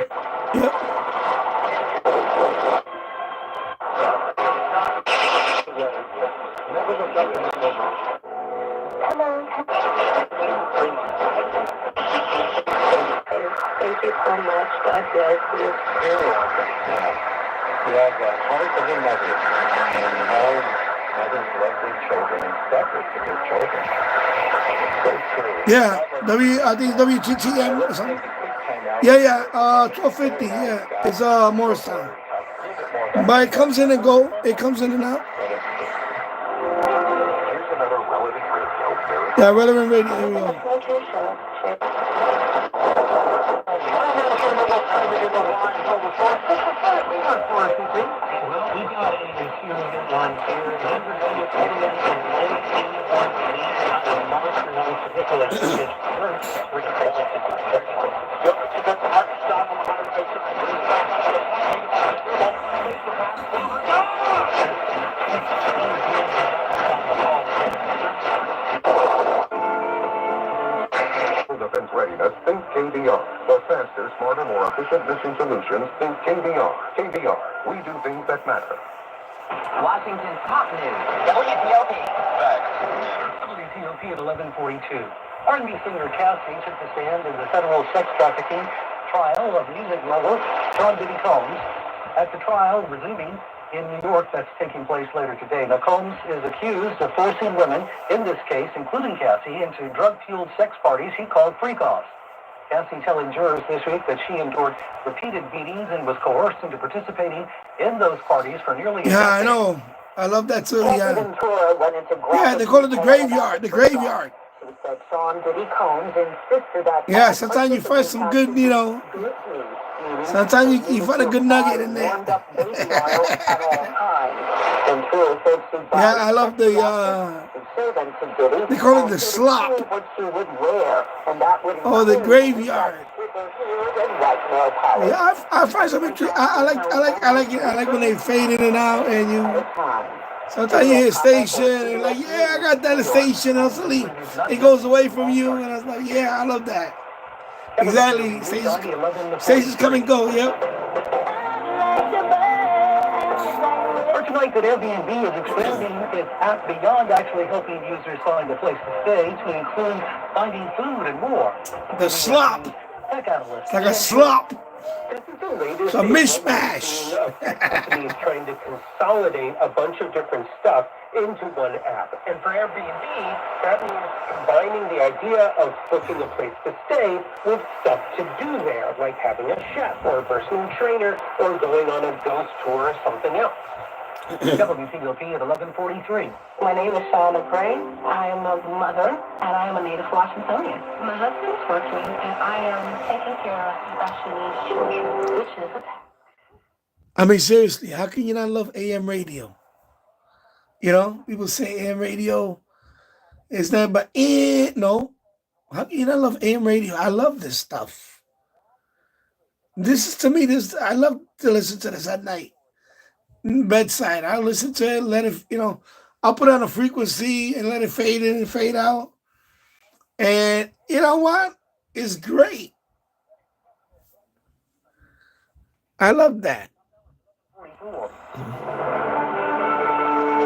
Thank you so much. God bless you. You have heart of a mother, and all mothers love their children and suffer for their children. So true. Yeah, I think WGTM or something. Yeah, 1250. Yeah, it's Morristown. But it comes in and go. It comes in and out. Here's another relevant radio. Yeah, relevant radio. Here we go. Defense readiness, think KBR. For faster, smarter, more efficient mission solutions, think KBR. KBR, we do things that matter. Washington's top news. WTOP. WTOP at 11:42. R&B singer Cassie took the stand in the federal sex trafficking trial of music mogul John Diddy Combs. At the trial resuming in New York that's taking place later today. Now, Combs is accused of forcing women, in this case, including Cassie, into drug-fueled sex parties he called freak-offs. Cassie telling jurors this week that she endured repeated beatings and was coerced into participating in those parties for nearly a decade. Yeah, I know. I love that too. Yeah, Yeah, they call it the graveyard. The graveyard. She said Sean Diddy Combs insisted that... Yeah, sometimes you find some good, you know. Sometimes you find a good nugget in there. Yeah, I love the, they call it the slop. Oh, the graveyard. Yeah, I find some interesting. I like it. I like when they fade in and out, and you. Sometimes you hear station, and like, yeah, I got that station. And suddenly it goes away from you, and I was like, yeah, I love that. Exactly. Stations come and go. Yep. For tonight, that Airbnb is expanding its app beyond actually helping users find a place to stay to include finding food and more. The slop. It's like a slop. It's a mishmash. The company is trying to consolidate a bunch of different stuff into one app. And for Airbnb, that means combining the idea of booking a place to stay with stuff to do there, like having a chef or a personal trainer or going on a ghost tour or something else. WTOP at 11:43. My name is Shauna Gray. I am a mother, and I am a native Washingtonian. My husband is working, and I am taking care of special needs children, which is a... I mean, seriously, how can you not love AM radio? You know, people say AM radio is nothing but no. How can you not love AM radio? I love this stuff. This is, to me, I love to listen to this at night. Bedside. I'll listen to it, let it, I'll put on a frequency and let it fade in and fade out. And you know what? It's great. I love that. 44.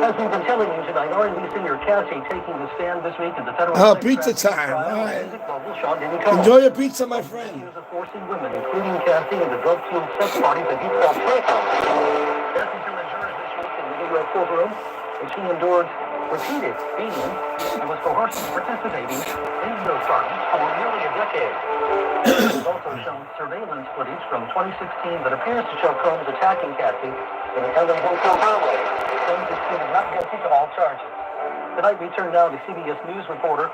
As we've been telling you tonight, R&B singer Cassie taking the stand this week in the federal Oh, sex pizza trafficking time. trial All of right. music mogul Sean Diddy Combs. Enjoy your pizza, my friend. Accused of forcing women, including Cassie, into drug-fueled sex parties that he called playhouse. Cassie telling jurors this week in the New York courtroom that she endured repeated beating and was coerced into participating in those parties for nearly a decade. There's also shown surveillance footage from 2016 that appears to show Combs attacking Cassie in an LA hotel hallway. Combs is pleaded not guilty to all charges. Tonight we turn now to CBS News reporter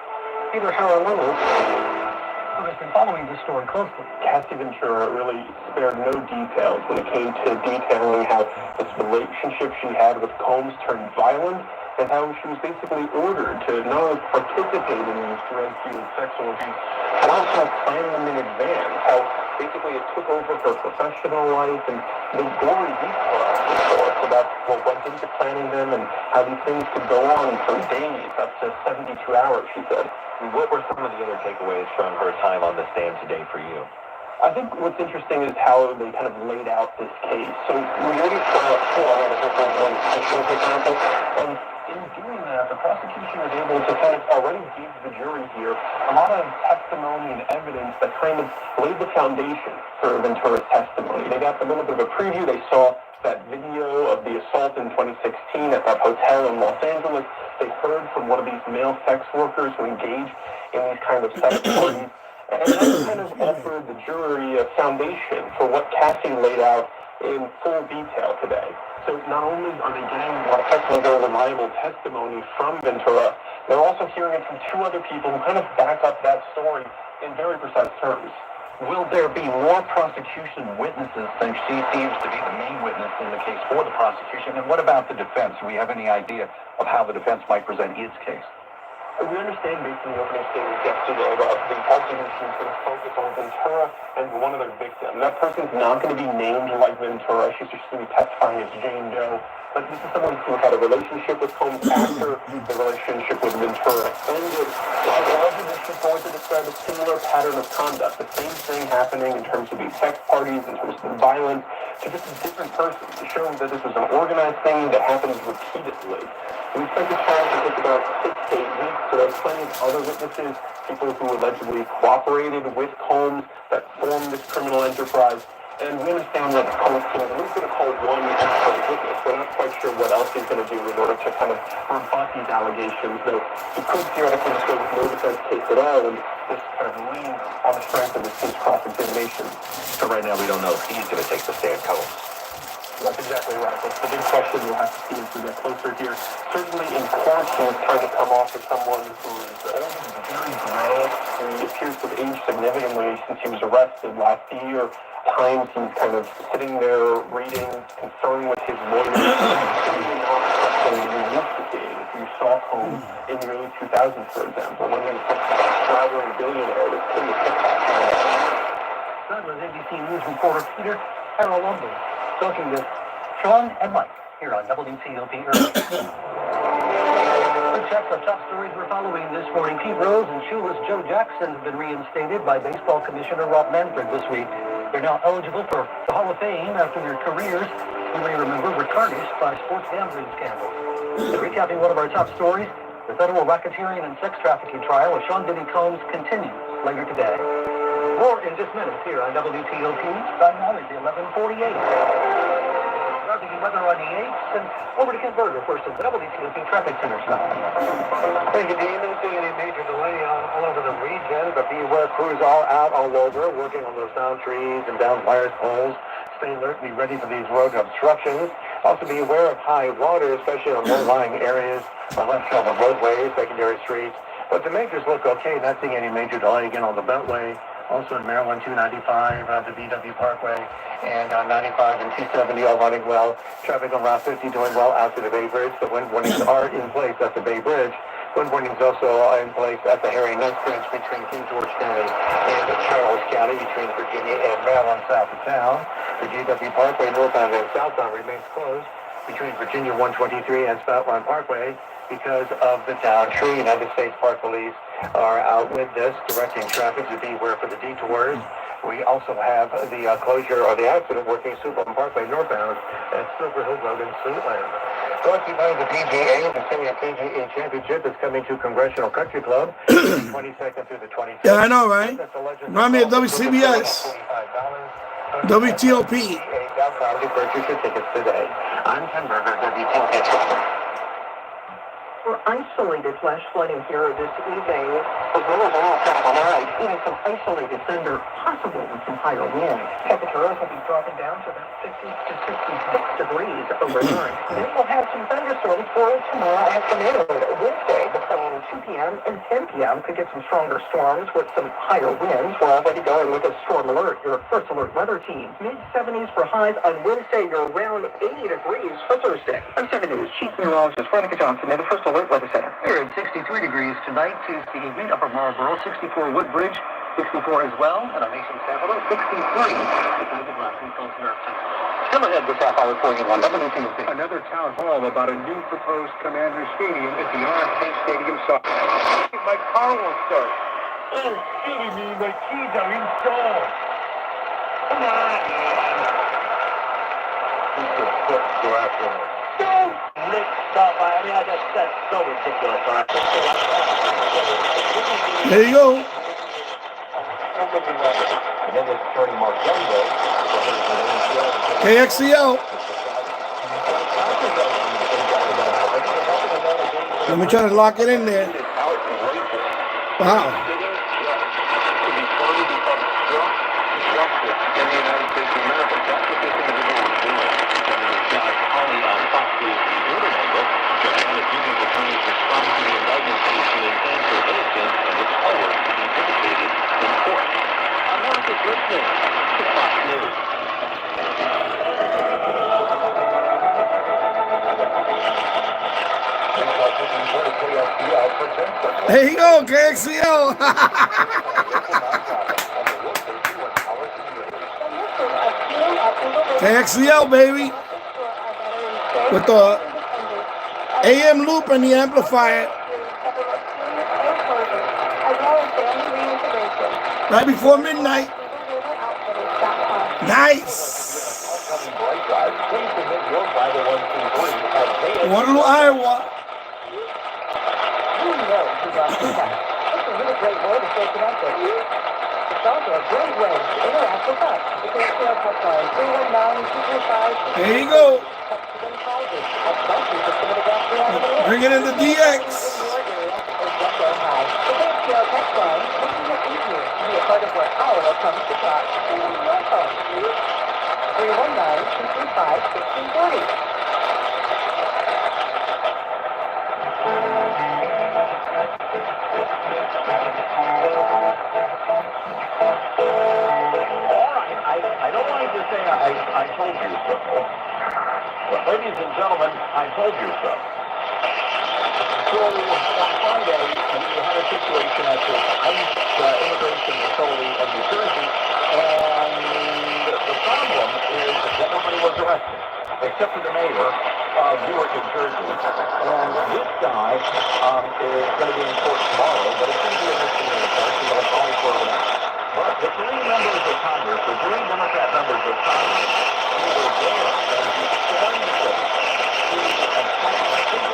Peter Haralulu, who has been following this story closely. Cassie Ventura really spared no details when it came to detailing how this relationship she had with Combs turned violent and how she was basically ordered to not only participate in these drug-fueled sex orgies, but also plan them in advance. How basically it took over her professional life and the gory details about what went into planning them and how these things could go on for days, up to 72 hours, she said. What were some of the other takeaways from her time on the stand today for you? I think what's interesting is how they kind of laid out this case. So we already saw and in doing that, the prosecution was able to kind of already give the jury here a lot of testimony and evidence that kind of laid the foundation for Ventura's testimony. They got a little bit of a preview. They saw that video of the assault in 2016 at that hotel in Los Angeles. They heard from one of these male sex workers who engaged in these kind of sex parties. And that kind of offered the jury a foundation for what Cassie laid out in full detail today. So not only are they getting what effectively very reliable testimony from Ventura, they're also hearing it from two other people who kind of back up that story in very precise terms. Will there be more prosecution witnesses since she seems to be the main witness in the case for the prosecution? And what about the defense? Do we have any idea of how the defense might present its case? We understand based on the opening statement yesterday that the prosecution is going to focus on Ventura and one other victim. That person's not going to be named like Ventura. She's just going to be testifying as Jane Doe. But this is someone who had a relationship with Combs after the relationship with Ventura ended. Allegedly, she's going to describe a similar pattern of conduct. The same thing happening in terms of these sex parties, in terms of the violence, to just a different person, to show that this was an organized thing that happens repeatedly. We expect this trial to take about 6 to 8 weeks, so there's plenty of other witnesses, people who allegedly cooperated with Combs that formed this criminal enterprise. And we understand that Combs is at least going to call one expert witness. We're not quite sure what else he's going to do in order to kind of rebut these allegations, though he could theoretically just go with no defense case at all and just kind of lean on the strength of his cross-examination. So right now we don't know if he's going to take the stand, Combs. That's exactly right. That's the big question we'll have to see as we get closer here. Certainly in court, he's trying to come off as someone who is very gray. He appears to have aged significantly since he was arrested last year. Times he's kind of sitting there reading, conferring with his lawyers. Certainly not something we used to see. If you saw Combs in the early 2000s, for example, when he was a traveling billionaire with king of TikTok. That was ABC News reporter Peter Haralulu talking with Sean and Mike here on WTOP Early. Quick checks of top stories we're following this morning. Pete Rose and shoeless Joe Jackson have been reinstated by Baseball Commissioner Rob Manfred this week. They're now eligible for the Hall of Fame after their careers, you may remember, were tarnished by sports gambling scandals. Recapping one of our top stories, the federal racketeering and sex trafficking trial of Sean Diddy Combs continues later today. More in just minutes here on WTOP. Time now is 11:48. Starting weather on the 8th, and over to Ken Berger first at the WTOP Traffic Center stop. Thank you, Dean. Don't see any major delay all over the region, but beware, crews are out all over, working on those down trees and down wires poles. Stay alert and be ready for these road obstructions. Also be aware of high water, especially on low-lying areas, on left side of roadways, secondary streets. But the majors look okay. Not seeing any major delay again on the Beltway. Also in Maryland, 295, the BW Parkway, and 95 and 270 all running well. Traffic on Route 50 doing well out to the Bay Bridge. The wind warnings are in place at the Bay Bridge. Wind warnings also are in place at the Harry Nuss Bridge between King George County and Charles County, between Virginia and Maryland south of town. The GW Parkway northbound and southbound remains closed between Virginia 123 and Spout Run Parkway because of the down tree. United States Park Police are out with this, directing traffic to beware for the detours. We also have the closure or the accident working Superman Parkway northbound at Silver Hill Road in Suitland. Brought to you by the PGA. The Senior PGA Championship is coming to Congressional Country Club, 22nd through the 26th. Yeah, I know, right? Remind me of WCBS, WTOP. To purchase your tickets today. I'm Ken Berger, WTOP. For isolated flash flooding here this evening, as well as all tonight, even some isolated thunder possible with some higher winds. Temperatures will be dropping down to about 50 to 66 degrees overnight. Then we'll have some thunderstorms for tomorrow afternoon. Wednesday, between 2 p.m. and 10 p.m. could get some stronger storms with some higher winds. We're already going with a storm alert, your first alert weather team. Mid-70s for highs on Wednesday. You're around 80 degrees for Thursday. I'm 7 News Chief Meteorologist Veronica Johnson in the First Alert Weather Center. We're at 63 degrees tonight, Tuesday evening, Upper Marlboro, 64 Woodbridge, 64 as well, and our nation's capital, 63. Still ahead this half hour for you on WTOP. Another town hall about a new proposed Commander Stadium at the RFK Stadium site. My car won't start. Oh, kidding me, my keys are installed. Come on, man. This is quick to afternoon. Don't lick stuff. I mean, that's so ridiculous. All right. There you go. KXCL. Let me try to lock it in there. Wow. There you go, KXCL. KXCL, baby. With the AM loop and the amplifier. Right before midnight. Nice. Waterloo, Iowa. It's a really great way to stay connected. It's also a great way to interact with us. The KXCL text line 319-235. There you go. Bring it in the DX. The KXCL text line makes it easier to be a part of where our comes to talk. 319-235-1640. I told you so. But ladies and gentlemen, I told you so. So on Friday, we had a situation at the ICE immigration facility in New Jersey, and the problem is that nobody was arrested, except for the mayor of Newark, New Jersey. And this guy is going to be in court tomorrow, but it's going to be a misdemeanor charge, so they'll probably throw it out. But the three members of Congress, the three Democrat members of Congress, who were there and who stormed the city to attack the city,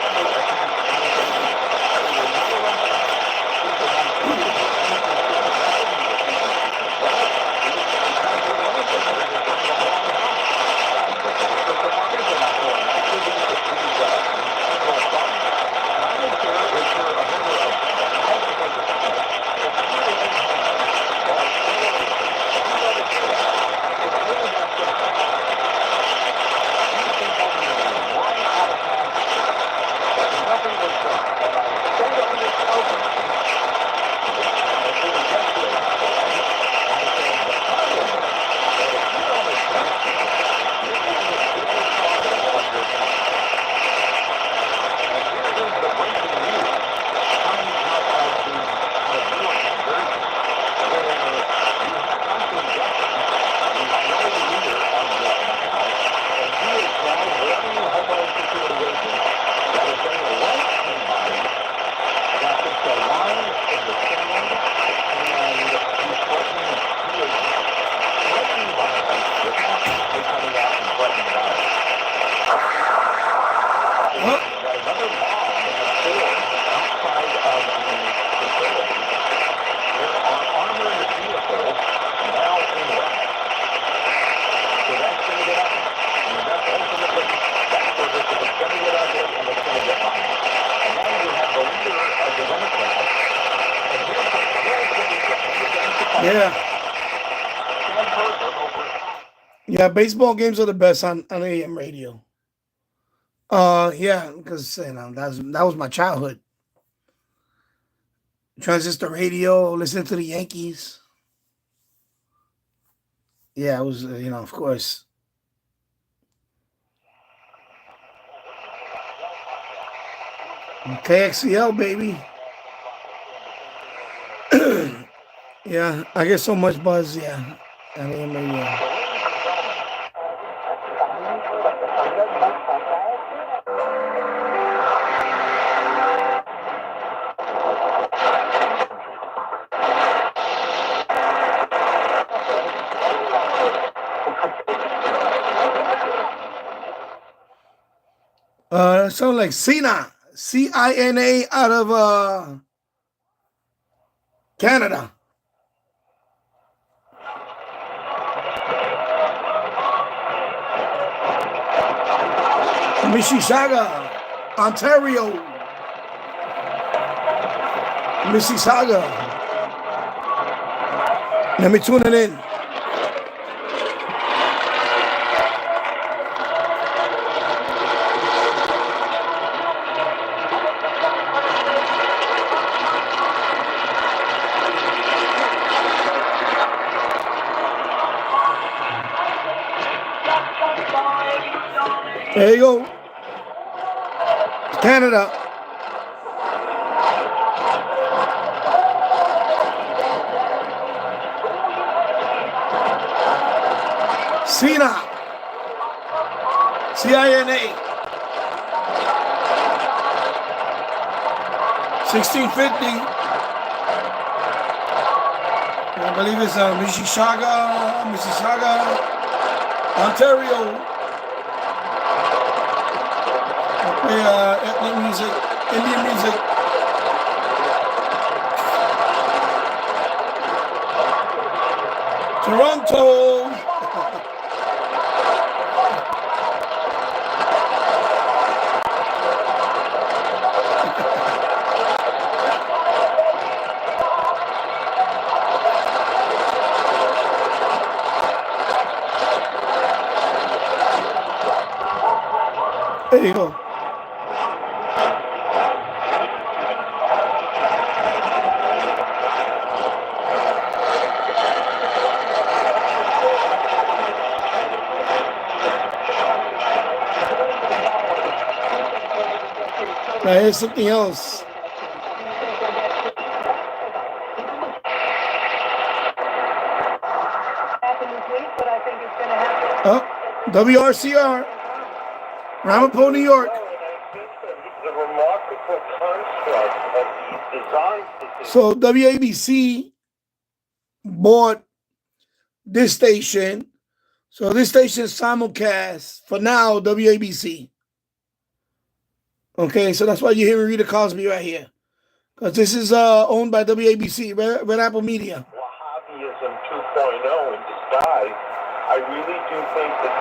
Yeah, baseball games are the best on AM radio. Yeah, because that was my childhood. Transistor radio, listening to the Yankees. Yeah, it was, of course. KXCL, baby. Yeah, I get so much buzz, yeah. On AM radio. That sounds like Cina, Cina, out of Canada. Mississauga, Ontario. Mississauga. Let me tune it in. There you go. Canada. Cina. CINA. 1650. I believe it's Mississauga, Ontario. Ethnic music, Indian music. Toronto. There you go. Now here's something else. Oh, WRCR, Ramapo, New York. So WABC bought this station. So this station is simulcast for now, WABC. Okay, so that's why you're hearing Rita Cosby right here. Because this is owned by WABC, Red Apple Media. Wahhabism 2.0 in disguise. I really do think that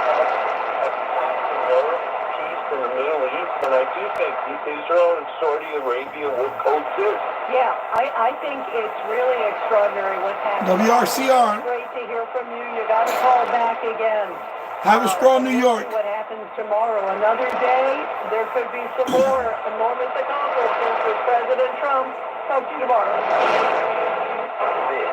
peace in the Middle East, and I do think Israel and Saudi Arabia will coexist. Yeah, I think it's really extraordinary what's happening. WRCR. Great to hear from you. You got to call back again. Have a strong New York. What happens tomorrow? Another day, there could be some more enormous accomplishments with President Trump. Talk to you tomorrow. This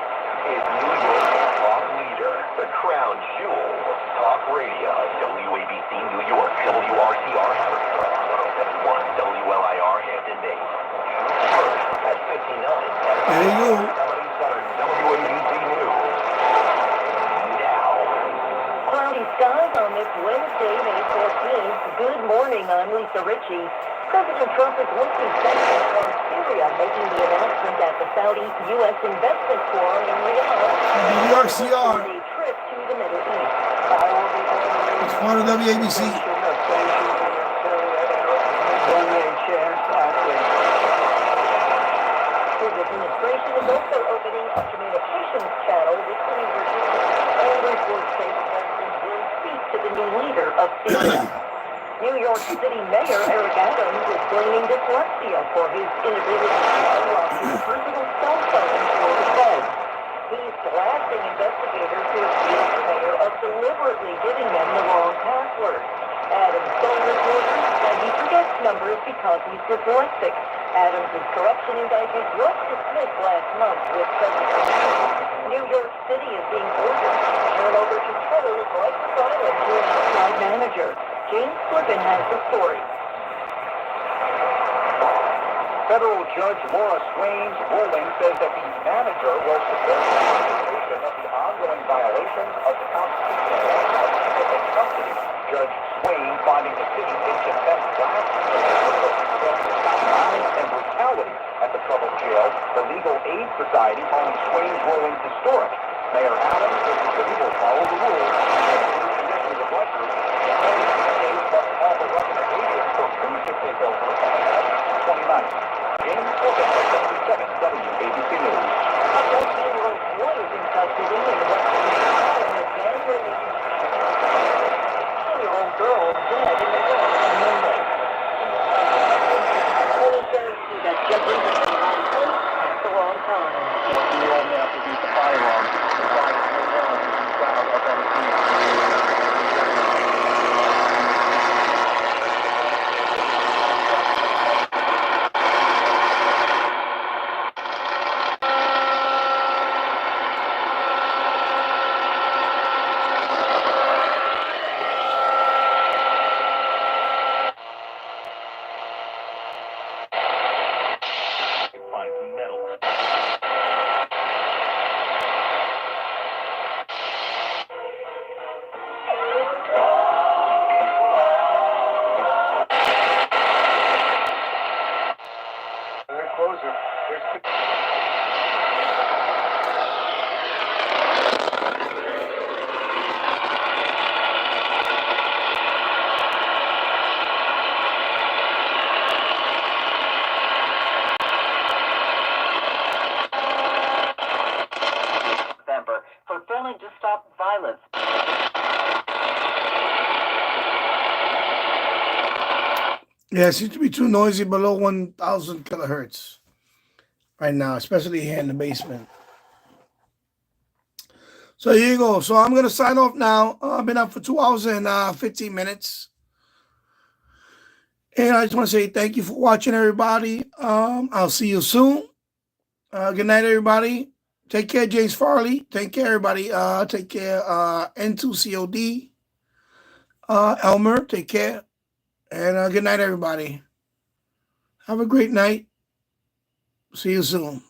is New York's talk leader, the crown jewel of talk radio, WABC New York, WRCR Harrisburg, 107.1 WLIR Hampton Bays. First at 59. There you go. WABC News. Cloudy skies on this Wednesday, May 14th. Good morning, I'm Lisa Ritchie. President Trump is lifting sanctions on Syria, making the announcement at the Saudi-U.S. Investment Forum in Riyadh. WRCR. A trip to the Middle East. It's part of WABC. His administration is also opening a communications channel this evening. All reports say the president will speak to the new leader of Syria. New York City Mayor Eric Adams is blaming dyslexia for his inability to unlock his personal cell phone for the feds. He's blasting investigators who accused the mayor of deliberately giving them the wrong password. Adams told reporters that he forgets numbers because he's dyslexic. Adams' corruption indictment was dismissed last month with prejudice. New York City is being ordered to turn over control of Rikers Island to an outside manager. James Flippin has the story. Federal Judge Laura Swain's ruling says that the manager will support the investigation of the ongoing violations of the Constitution and of civil custody. Judge Swain finding the city in contempt last violence and brutality at the troubled jail. The Legal Aid Society calling Swain's ruling historic. Mayor Adams says the city will follow the rules and conditions of Rikers. The state must offer recommendations for who should take over on August 29th. James Flippin, 77 WABC News. A 14-year-old boy is in custody in Western Ohio and has been released. A 10-year-old girl dead in the woods on Monday. Police says that Jeffrey was in the wrong place at the wrong time. 14-year-old man produced a firearm. The fight was found up on the scene. For failing to stop violence. Yeah, it seems to be too noisy below 1,000 kilohertz right now, especially here in the basement. So here you go. So I'm going to sign off now. I've been up for 2 hours and 15 minutes. And I just want to say thank you for watching, everybody. I'll see you soon. Good night, everybody. Take care, James Farley. Take care, everybody. Take care, N2COD. Elmer, take care. And good night, everybody. Have a great night. See you soon.